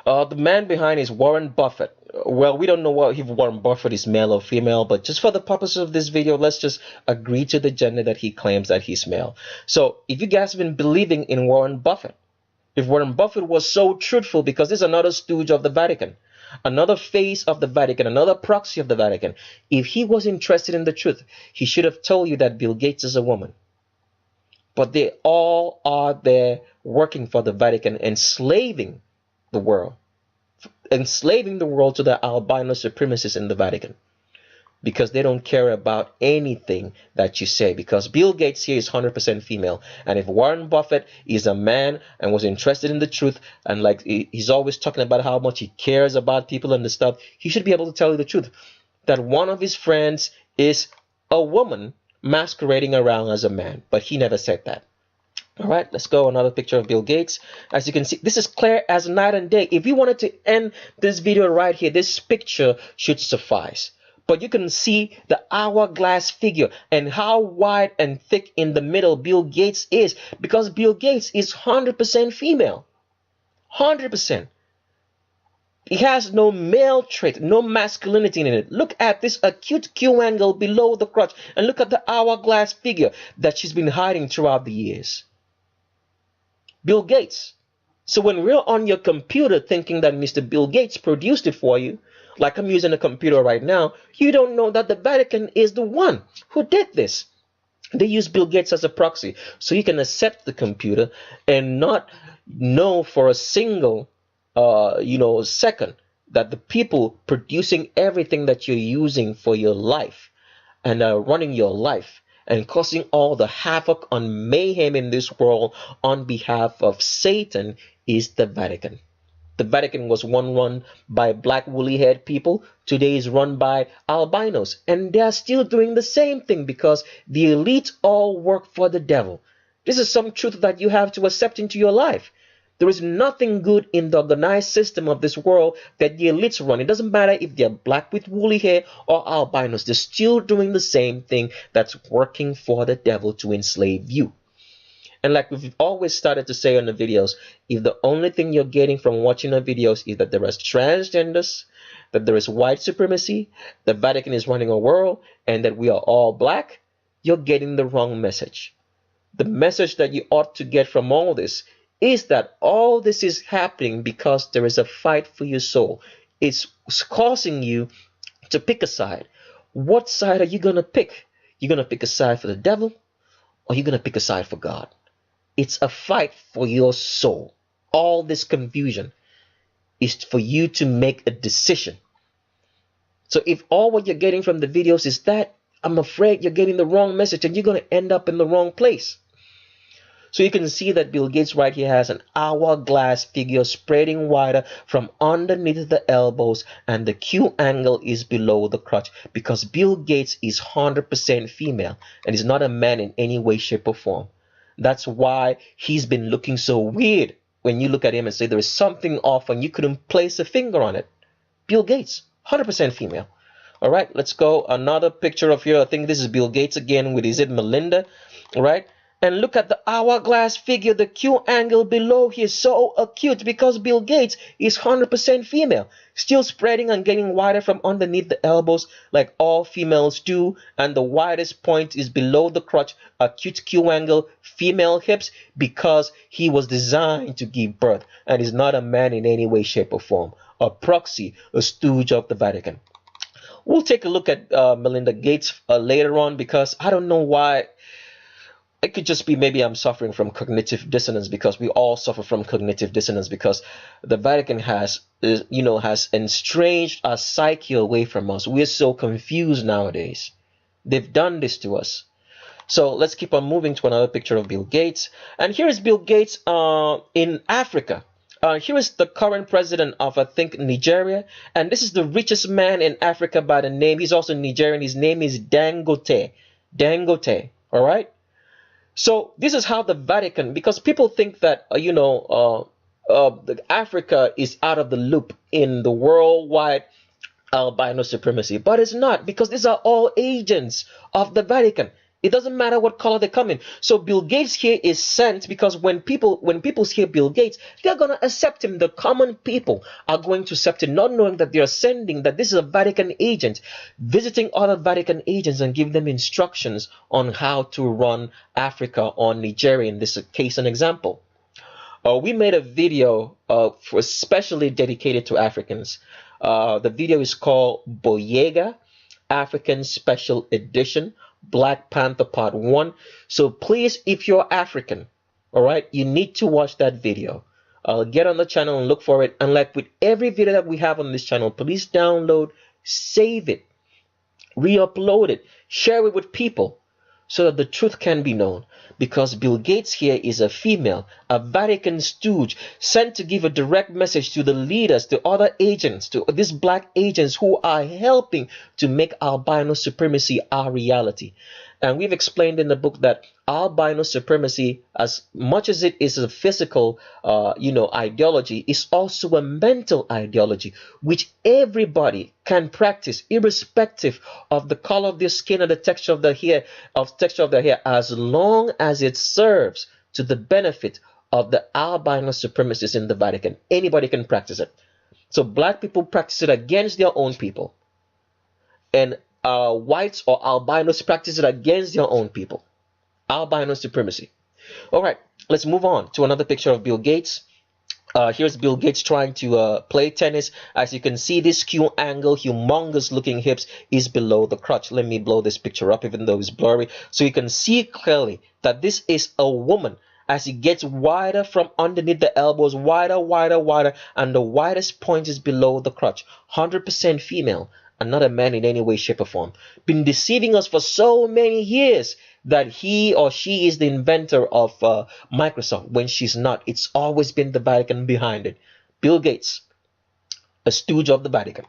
S1: The man behind is Warren Buffett. Well, we don't know if Warren Buffett is male or female, but just for the purpose of this video, let's just agree to the gender that he claims that he's male. So if you guys have been believing in Warren Buffett, if Warren Buffett was so truthful, because this is another stooge of the Vatican, another face of the Vatican, another proxy of the Vatican, if he was interested in the truth, he should have told you that Bill Gates is a woman. But they all are there working for the Vatican, enslaving the world to the albino supremacists in the Vatican, because they don't care about anything that you say, because Bill Gates here is 100% female. And if Warren Buffett is a man and was interested in the truth, and like he's always talking about how much he cares about people and the stuff, he should be able to tell you the truth, that one of his friends is a woman masquerading around as a man, but he never said that. All right, let's go another picture of Bill Gates. As you can see, this is clear as night and day. If you wanted to end this video right here, this picture should suffice. But you can see the hourglass figure and how wide and thick in the middle Bill Gates is, because Bill Gates is 100% female. 100%. He has no male trait, no masculinity in it. Look at this acute Q angle below the crotch, and look at the hourglass figure that she's been hiding throughout the years. Bill Gates. So when we're on your computer thinking that Mr. Bill Gates produced it for you, like I'm using a computer right now, you don't know that the Vatican is the one who did this. They use Bill Gates as a proxy, so you can accept the computer and not know for a single second that the people producing everything that you're using for your life and running your life and causing all the havoc and mayhem in this world on behalf of Satan is the Vatican. The Vatican was one run by black woolly haired people. Today is run by albinos. And they are still doing the same thing, because the elite all work for the devil. This is some truth that you have to accept into your life. There is nothing good in the organized system of this world that the elites run. It doesn't matter if they're black with woolly hair or albinos. They're still doing the same thing that's working for the devil to enslave you. And like we've always started to say on the videos, if the only thing you're getting from watching the videos is that there is transgenders, that there is white supremacy, the Vatican is running a world, and that we are all black, you're getting the wrong message. The message that you ought to get from all this is that all this is happening because there is a fight for your soul. It's causing you to pick a side. What side are you going to pick? You're going to pick a side for the devil, or you're going to pick a side for God? It's a fight for your soul. All this confusion is for you to make a decision. So if all what you're getting from the videos is that, I'm afraid you're getting the wrong message, and you're going to end up in the wrong place. So you can see that Bill Gates right here has an hourglass figure spreading wider from underneath the elbows, and the Q angle is below the crotch, because Bill Gates is 100% female and is not a man in any way, shape, or form. That's why he's been looking so weird when you look at him and say there is something off and you couldn't place a finger on it. Bill Gates, 100% female. All right, let's go another picture of here. I think this is Bill Gates again with, is it Melinda? All right. And look at the hourglass figure. The Q angle below here is so acute because Bill Gates is 100% female. Still spreading and getting wider from underneath the elbows like all females do. And the widest point is below the crotch. Acute Q angle, female hips, because he was designed to give birth and is not a man in any way, shape, or form. A proxy, a stooge of the Vatican. We'll take a look at Melinda Gates later on, because I don't know why. It could just be maybe I'm suffering from cognitive dissonance, because we all suffer from cognitive dissonance, because the Vatican has estranged our psyche away from us. We're so confused nowadays. They've done this to us. So let's keep on moving to another picture of Bill Gates. And here is Bill Gates in Africa. Here is the current president of, I think, Nigeria. And this is the richest man in Africa by the name. He's also Nigerian. His name is Dangote. Dangote. All right. So this is how the Vatican, because people think that, Africa is out of the loop in the worldwide albino supremacy, but it's not, because these are all agents of the Vatican. It doesn't matter what color they come in. So Bill Gates here is sent because when people hear Bill Gates, they're going to accept him. The common people are going to accept him, not knowing that they are sending, that this is a Vatican agent visiting other Vatican agents and give them instructions on how to run Africa or Nigeria, in this case, an example. We made a video especially dedicated to Africans. The video is called Boyega, African Special Edition, Black Panther Part 1. So please, if you're African, all right, you need to watch that video. Get on the channel and look for it. And like with every video that we have on this channel, please download, save it, re-upload it, share it with people so that the truth can be known. Because Bill Gates here is a female, a Vatican stooge, sent to give a direct message to the leaders, to other agents, to these black agents who are helping to make albino supremacy our reality. And we've explained in the book that albino supremacy, as much as it is a physical, ideology, is also a mental ideology, which everybody can practice, irrespective of the color of their skin or the texture of their hair, as long as it serves to the benefit of the albino supremacists in the Vatican. Anybody can practice it. So black people practice it against their own people, and whites or albinos practice it against their own people. Albino supremacy. All right, let's move on to another picture of Bill Gates. Here's Bill Gates trying to play tennis. As you can see, this Q angle, humongous looking hips is below the crotch. Let me blow this picture up, even though it's blurry, so you can see clearly that this is a woman. As it gets wider from underneath the elbows, wider, and the widest point is below the crotch. 100% female, and not a man in any way, shape, or form. Been deceiving us for so many years that he or she is the inventor of Microsoft, when she's not. It's always been the Vatican behind it. Bill Gates, a stooge of the Vatican.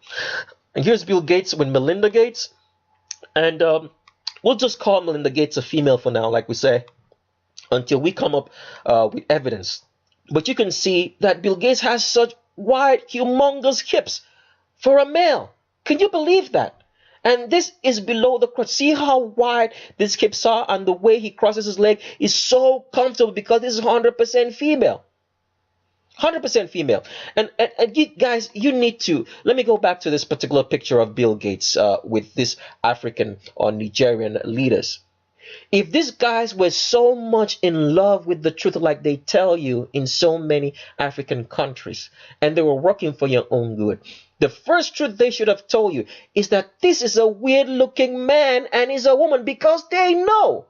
S1: And here's Bill Gates with Melinda Gates. And we'll just call Melinda Gates a female for now, like we say, until we come up with evidence. But you can see that Bill Gates has such wide, humongous hips for a male. Can you believe that? And this is below the crotch. See how wide these hips are, and the way he crosses his leg is so comfortable because this is 100% female. 100% female. And you guys, you need to, let me go back to this particular picture of Bill Gates with these African or Nigerian leaders. If these guys were so much in love with the truth like they tell you in so many African countries, and they were working for your own good, the first truth they should have told you is that this is a weird looking man and he's a woman, because they know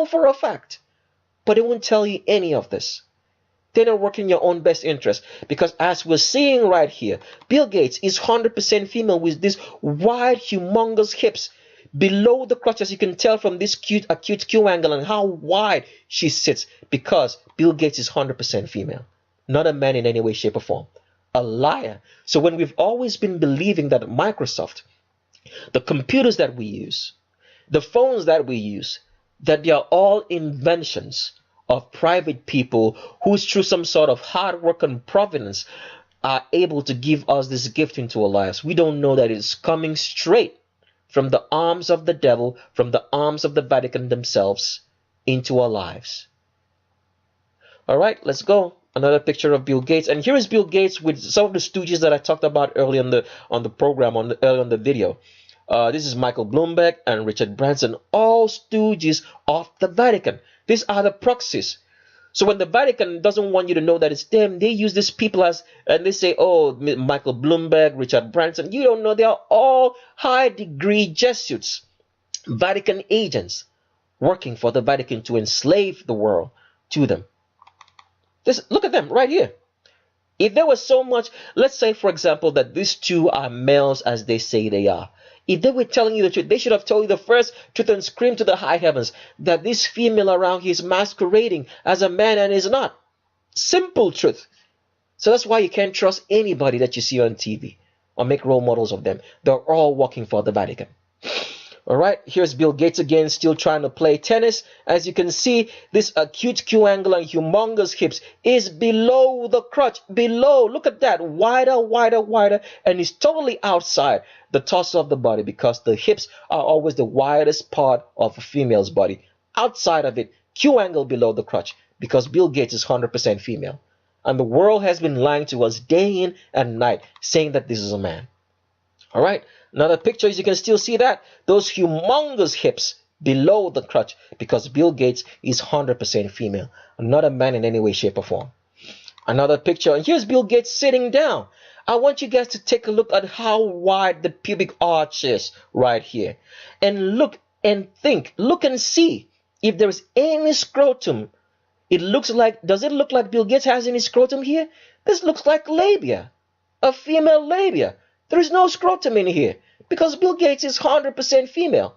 S1: for a fact, but they won't tell you any of this. They're not working in your own best interest, because as we're seeing right here, Bill Gates is 100% female with these wide, humongous hips below the crotch, as you can tell from this acute Q angle and how wide she sits, because Bill Gates is 100% female, not a man in any way, shape, or form. A liar. So when we've always been believing that Microsoft, the computers that we use, the phones that we use, that they are all inventions of private people who, through some sort of hard work and providence, are able to give us this gift into our lives, we don't know that it's coming straight from the arms of the devil, from the arms of the Vatican themselves, into our lives. All right, let's go. Another picture of Bill Gates. And here is Bill Gates with some of the stooges that I talked about early on the program, early on the video. This is Michael Bloomberg and Richard Branson, all stooges of the Vatican. These are the proxies. So when the Vatican doesn't want you to know that it's them, they use these people as, and they say, oh, Michael Bloomberg, Richard Branson. You don't know, they are all high-degree Jesuits, Vatican agents, working for the Vatican to enslave the world to them. Look at them right here. If there was so much, let's say, for example, that these two are males as they say they are. If they were telling you the truth, they should have told you the first truth and screamed to the high heavens that this female around here is masquerading as a man and is not. Simple truth. So that's why you can't trust anybody that you see on TV or make role models of them. They're all working for the Vatican. All right, here's Bill Gates again, still trying to play tennis. As you can see, this acute Q angle and humongous hips is below the crotch. Below, look at that, wider, wider, wider, and it's totally outside the torso of the body because the hips are always the widest part of a female's body. Outside of it, Q angle below the crotch because Bill Gates is 100% female. And the world has been lying to us day in and night, saying that this is a man. All right, another picture, as you can still see that, those humongous hips below the crotch because Bill Gates is 100% female, not a man in any way, shape, or form. Another picture, and here's Bill Gates sitting down. I want you guys to take a look at how wide the pubic arch is right here. And look and think, look and see if there is any scrotum. It looks like, does it look like Bill Gates has any scrotum here? This looks like labia, a female labia. There is no scrotum in here because Bill Gates is 100% female.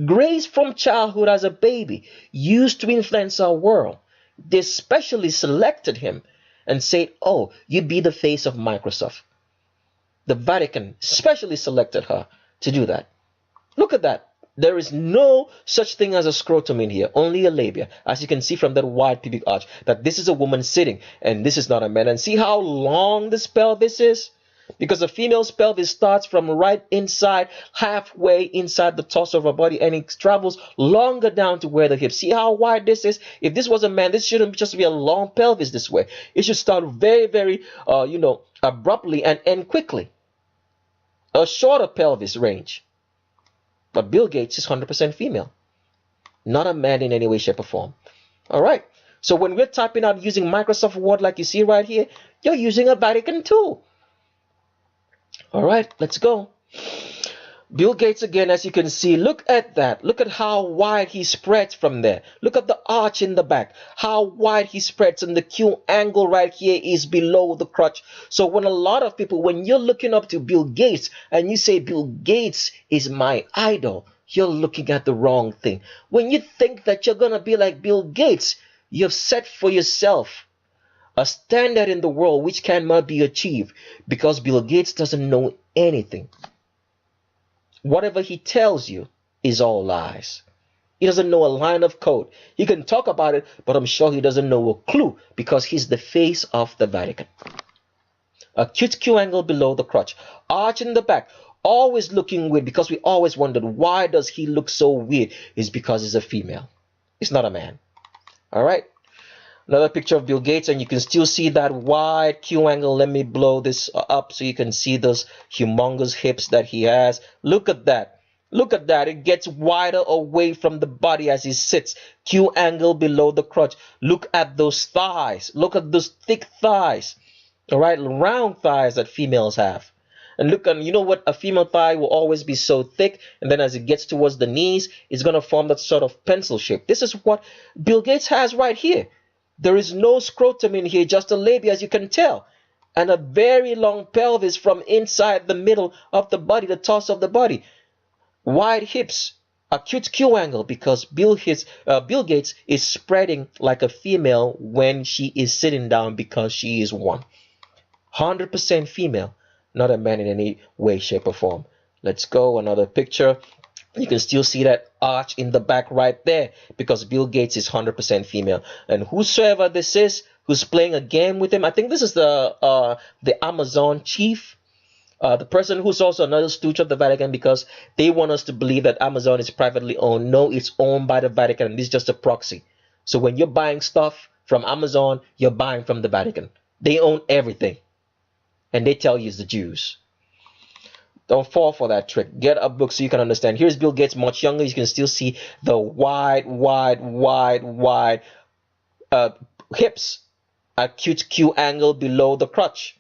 S1: Grace from childhood as a baby used to influence our world. They specially selected him and said, oh, you'd be the face of Microsoft. The Vatican specially selected her to do that. Look at that. There is no such thing as a scrotum in here, only a labia. As you can see from that wide pubic arch, that this is a woman sitting and this is not a man. And see how long this pelvis is? Because a female's pelvis starts from right inside, halfway inside the torso of her body, and it travels longer down to where the hips. See how wide this is? If this was a man, this shouldn't just be a long pelvis this way. It should start very, very, abruptly and end quickly. A shorter pelvis range. But Bill Gates is 100% female, not a man in any way, shape, or form. All right. So when we're typing out using Microsoft Word like you see right here, you're using a Vatican tool. All right, let's go. Bill Gates again, as you can see, look at that. Look at how wide he spreads from there. Look at the arch in the back, how wide he spreads, and the Q angle right here is below the crotch. So when a lot of people, when you're looking up to Bill Gates and you say Bill Gates is my idol, you're looking at the wrong thing. When you think that you're going to be like Bill Gates, you've set for yourself a standard in the world which cannot be achieved because Bill Gates doesn't know anything. Whatever he tells you is all lies. He doesn't know a line of code. He can talk about it, but I'm sure he doesn't know a clue because he's the face of the Vatican. Acute Q angle below the crotch. Arch in the back. Always looking weird because we always wondered why does he look so weird? It's because he's a female. He's not a man. All right. Another picture of Bill Gates, and you can still see that wide Q angle. Let me blow this up so you can see those humongous hips that he has. Look at that. Look at that. It gets wider away from the body as he sits. Q angle below the crotch. Look at those thighs. Look at those thick thighs. All right, round thighs that females have. And look, and you know what? A female thigh will always be so thick, and then as it gets towards the knees, it's going to form that sort of pencil shape. This is what Bill Gates has right here. There is no scrotum in here, just a labia, as you can tell, and a very long pelvis from inside the middle of the body, the torso of the body. Wide hips, acute Q angle, because Bill Gates is spreading like a female when she is sitting down because she is one. 100% female, not a man in any way, shape, or form. Let's go, another picture. You can still see that arch in the back right there because Bill Gates is 100% female. And whosoever this is who's playing a game with him, I think this is the Amazon chief, the person who's also another stooge of the Vatican because they want us to believe that Amazon is privately owned. No, it's owned by the Vatican, and this is just a proxy. So when you're buying stuff from Amazon, you're buying from the Vatican. They own everything, and they tell you it's the Jews. Don't fall for that trick. Get a book so you can understand. Here's Bill Gates, much younger. You can still see the wide hips. Acute Q angle below the crotch.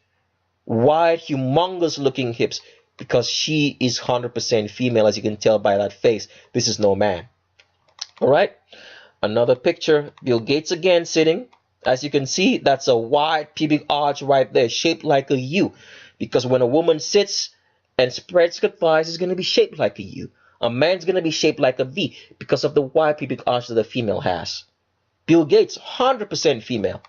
S1: Wide, humongous looking hips because she is 100% female, as you can tell by that face. This is no man. All right. Another picture. Bill Gates again sitting. As you can see, that's a wide pubic arch right there, shaped like a U. Because when a woman sits and spreads her thighs, it's going to be shaped like a U. A man's going to be shaped like a V because of the wide pubic arch that a female has. Bill Gates, 100% female.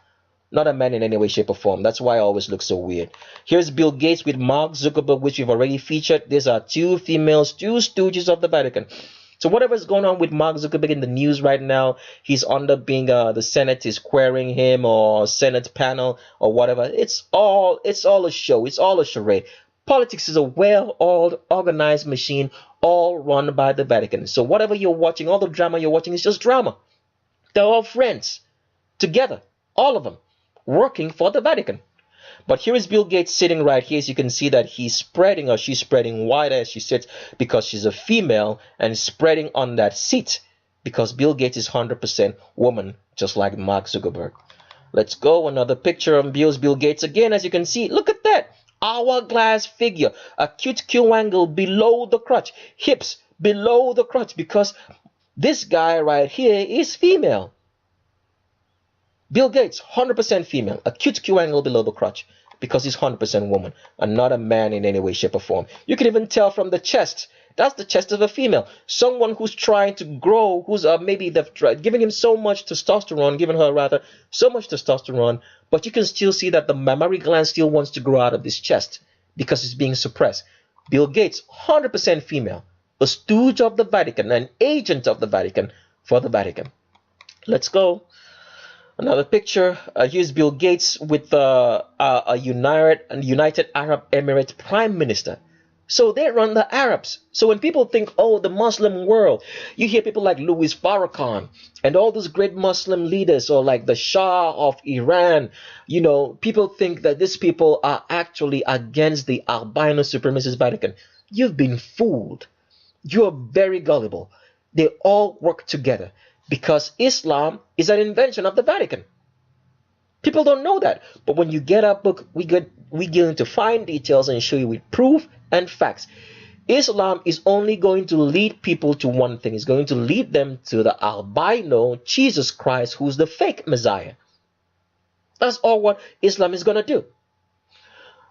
S1: Not a man in any way, shape, or form. That's why I always look so weird. Here's Bill Gates with Mark Zuckerberg, which we've already featured. These are two females, two stooges of the Vatican. So whatever's going on with Mark Zuckerberg in the news right now, he's under being the Senate is querying him, or Senate panel or whatever. It's all a show. It's all a charade. Politics is a well-organized machine, all run by the Vatican. So whatever you're watching, all the drama you're watching is just drama. They're all friends, together, all of them, working for the Vatican. But here is Bill Gates sitting right here. As you can see that he's spreading, or she's spreading wider as she sits, because she's a female and spreading on that seat, because Bill Gates is 100% woman, just like Mark Zuckerberg. Let's go. Another picture of Bill Gates again. As you can see, look at that. Hourglass figure, acute Q angle below the crotch, hips below the crotch, because this guy right here is female. Bill Gates, 100% female, acute Q angle below the crotch, because he's 100% woman and not a man in any way, shape, or form. You can even tell from the chest. That's the chest of a female. Someone who's trying to grow, who's maybe they've given him so much testosterone, given her rather so much testosterone, but you can still see that the mammary gland still wants to grow out of this chest because it's being suppressed. Bill Gates, 100% female, a stooge of the Vatican, an agent of the Vatican for the Vatican. Let's go. Another picture. Here's Bill Gates with a United Arab Emirates Prime Minister. So they run the Arabs. So when people think, oh, the Muslim world, you hear people like Louis Farrakhan and all those great Muslim leaders, or like the Shah of Iran. You know, people think that these people are actually against the albino supremacist Vatican. You've been fooled. You're very gullible. They all work together because Islam is an invention of the Vatican. People don't know that. But when you get our book, we get into fine details and show you with proof and facts. Islam is only going to lead people to one thing. It's going to lead them to the albino Jesus Christ, who's the fake Messiah. That's all what Islam is going to do.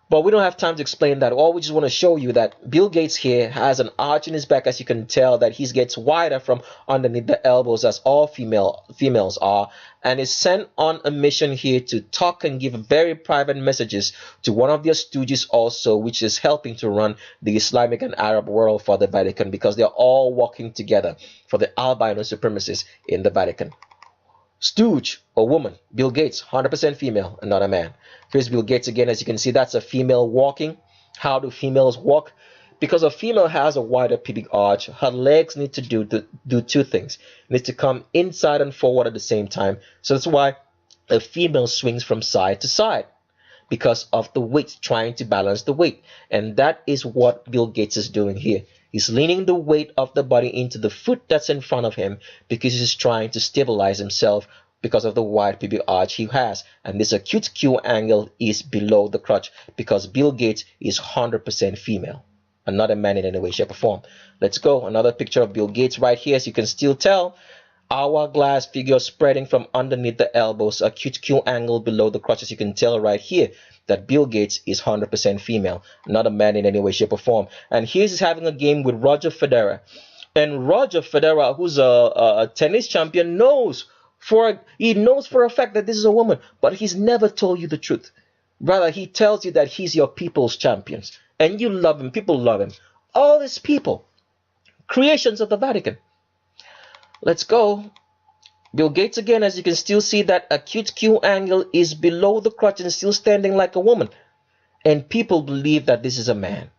S1: But we don't have time to explain that. All we just want to show you that Bill Gates here has an arch in his back, as you can tell, that he gets wider from underneath the elbows, as all females are, and is sent on a mission here to talk and give very private messages to one of their stooges also, which is helping to run the Islamic and Arab world for the Vatican, because they're all working together for the albino supremacists in the Vatican. Stooge or woman, Bill Gates, 100% female and not a man. Here's Bill Gates again. As you can see, that's a female walking. How do females walk? Because a female has a wider pubic arch, her legs need to do two things. It needs to come inside and forward at the same time. So that's why a female swings from side to side, because of the weight, trying to balance the weight. And that is what Bill Gates is doing here. He's leaning the weight of the body into the foot that's in front of him, because he's trying to stabilize himself because of the wide pubic arch he has. And this acute Q angle is below the crotch, because Bill Gates is 100% female and not a man in any way, shape, or form. Let's go. Another picture of Bill Gates right here. As you can still tell, hourglass figure spreading from underneath the elbows, acute Q angle below the crotch. As you can tell right here, that Bill Gates is 100% female, not a man in any way, shape, or form. And he's having a game with Roger Federer. And Roger Federer, who's a tennis champion, knows for a fact that this is a woman, but he's never told you the truth. Rather, he tells you that he's your people's champion, and you love him. People love him. All these people, creations of the Vatican. Let's go. Bill Gates again. As you can still see, that acute Q angle is below the crotch and still standing like a woman. And people believe that this is a man.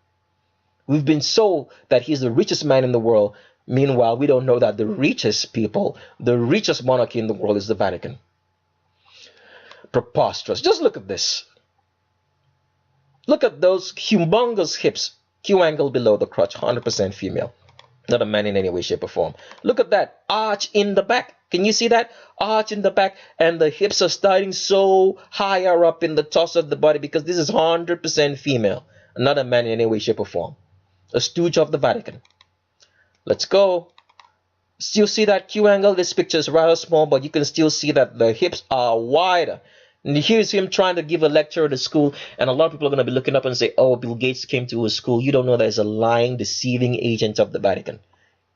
S1: We've been sold that he's the richest man in the world. Meanwhile, we don't know that the richest people, the richest monarchy in the world is the Vatican. Preposterous. Just look at this. Look at those humongous hips. Q angle below the crotch, 100% female. Not a man in any way, shape, or form. Look at that arch in the back. Can you see that? Arch in the back, and the hips are starting so higher up in the torso of the body, because this is 100% female. Not a man in any way, shape, or form. A stooge of the Vatican. Let's go. Still see that Q angle? This picture is rather small, but you can still see that the hips are wider. And here's him trying to give a lecture at the school, and a lot of people are going to be looking up and say, oh, Bill Gates came to a school. You don't know that he's a lying, deceiving agent of the Vatican.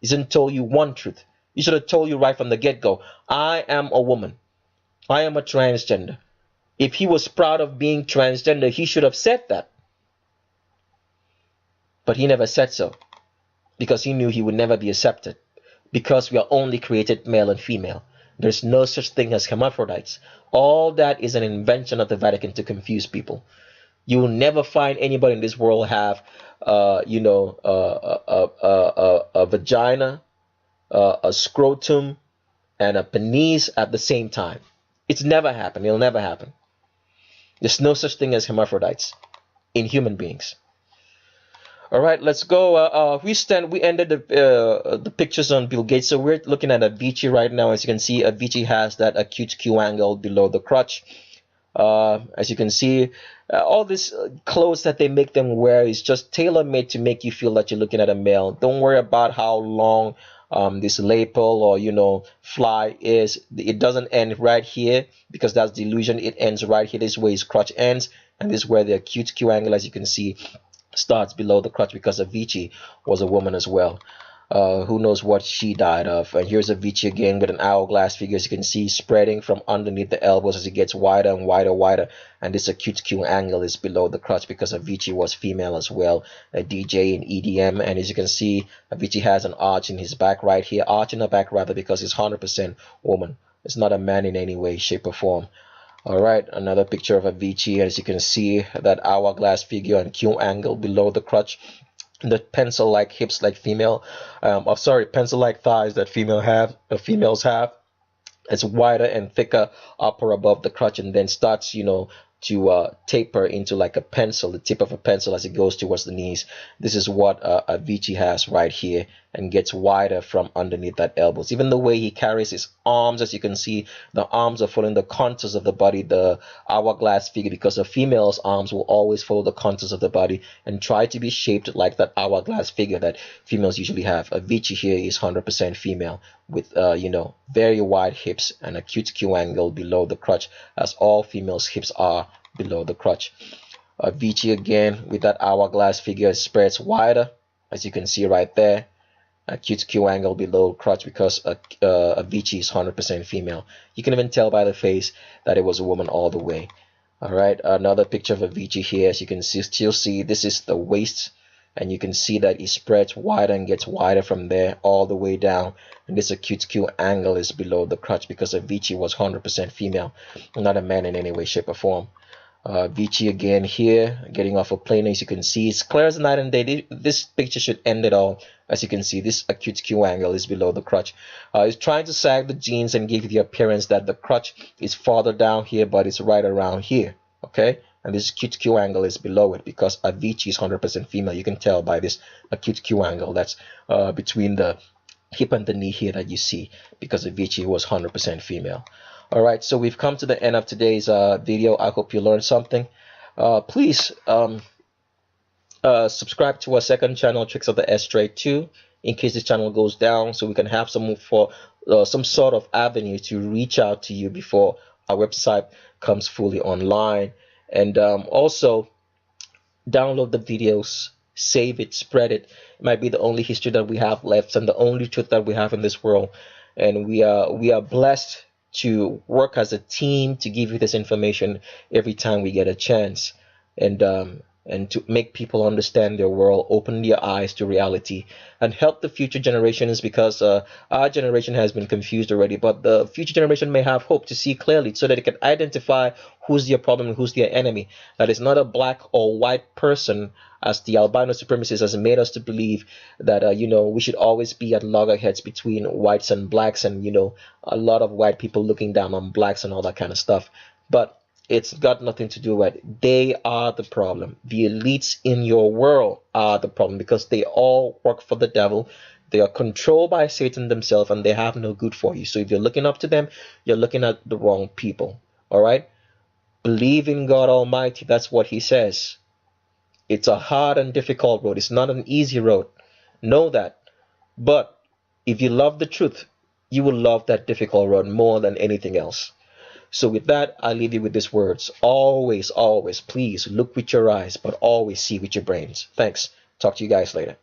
S1: He hasn't told you one truth. He should have told you right from the get-go, I am a woman. I am a transgender. If he was proud of being transgender, he should have said that. But he never said so, because he knew he would never be accepted, because we are only created male and female. There's no such thing as hermaphrodites. All that is an invention of the Vatican to confuse people. You will never find anybody in this world have, a vagina, a scrotum, and a penis at the same time. It's never happened. It'll never happen. There's no such thing as hermaphrodites in human beings. All right, let's go. We ended the pictures on Bill Gates, so we're looking at Avicii right now. As you can see, Avicii has that acute Q angle below the crotch. As you can see, all these clothes that they make them wear is just tailor-made to make you feel that you're looking at a male. Don't worry about how long this lapel or fly is. It doesn't end right here, because that's the illusion. It ends right here. This is where his crotch ends, and this is where the acute Q angle, as you can see, starts below the crotch, because Avicii was a woman as well. Who knows what she died of. And here's Avicii again with an hourglass figure, as you can see, spreading from underneath the elbows as it gets wider and wider. And this acute Q angle is below the crotch, because Avicii was female as well, a DJ in EDM. And as you can see, Avicii has an arch in his back right here, arch in the back rather, because he's 100% woman. It's not a man in any way, shape, or form. All right, another picture of Avicii. As you can see, that hourglass figure and Q angle below the crotch, the pencil-like hips like pencil-like thighs that females have. It's wider and thicker upper above the crotch, and then starts to taper into like a pencil, the tip of a pencil, as it goes towards the knees. This is what Avicii has right here, and gets wider from underneath that elbows. Even the way he carries his arms, as you can see, the arms are following the contours of the body, the hourglass figure, because a female's arms will always follow the contours of the body and try to be shaped like that hourglass figure that females usually have. Avicii here is 100% female, with very wide hips and a cute Q angle below the crotch, as all females' hips are below the crotch. Avicii again with that hourglass figure spreads wider, as you can see right there. A cute Q angle below crotch, because Avicii is 100% female. You can even tell by the face that it was a woman all the way. All right, another picture of Avicii here. As you can still see, this is the waist, and you can see that it spreads wider and gets wider from there all the way down. And this acute Q angle is below the crotch, because Avicii was 100% female, not a man in any way, shape, or form. Avicii again here, getting off a plane. As you can see, it's clear as night and day. This picture should end it all. As you can see, this acute Q angle is below the crotch. It's trying to sag the jeans and give you the appearance that the crotch is farther down here, but it's right around here. Okay, and this acute Q angle is below it, because Avicii is 100% female. You can tell by this acute Q angle that's between the hip and the knee here that you see, because Avicii was 100% female. All right, so we've come to the end of today's video. I hope you learned something. Please subscribe to our second channel, Tricks of the Straight 2, in case this channel goes down, so we can have some sort of avenue to reach out to you before our website comes fully online. And also download the videos, save it, spread it. It might be the only history that we have left, and the only truth that we have in this world. And we are blessed to work as a team to give you this information every time we get a chance, and to make people understand their world, open their eyes to reality, and help the future generations, because our generation has been confused already, but the future generation may have hope to see clearly, so that it can identify who's their problem and who's their enemy. That is not a black or white person, as the albino supremacists has made us to believe that we should always be at loggerheads between whites and blacks, and a lot of white people looking down on blacks and all that kind of stuff. But it's got nothing to do with it. They are the problem. The elites in your world are the problem, because they all work for the devil. They are controlled by Satan themselves, and they have no good for you. So if you're looking up to them, you're looking at the wrong people. All right? Believe in God Almighty. That's what he says. It's a hard and difficult road. It's not an easy road. Know that. But If you love the truth, you will love that difficult road more than anything else. So with that, I leave you with these words. Always, always, please look with your eyes, but always see with your brains. Thanks. Talk to you guys later.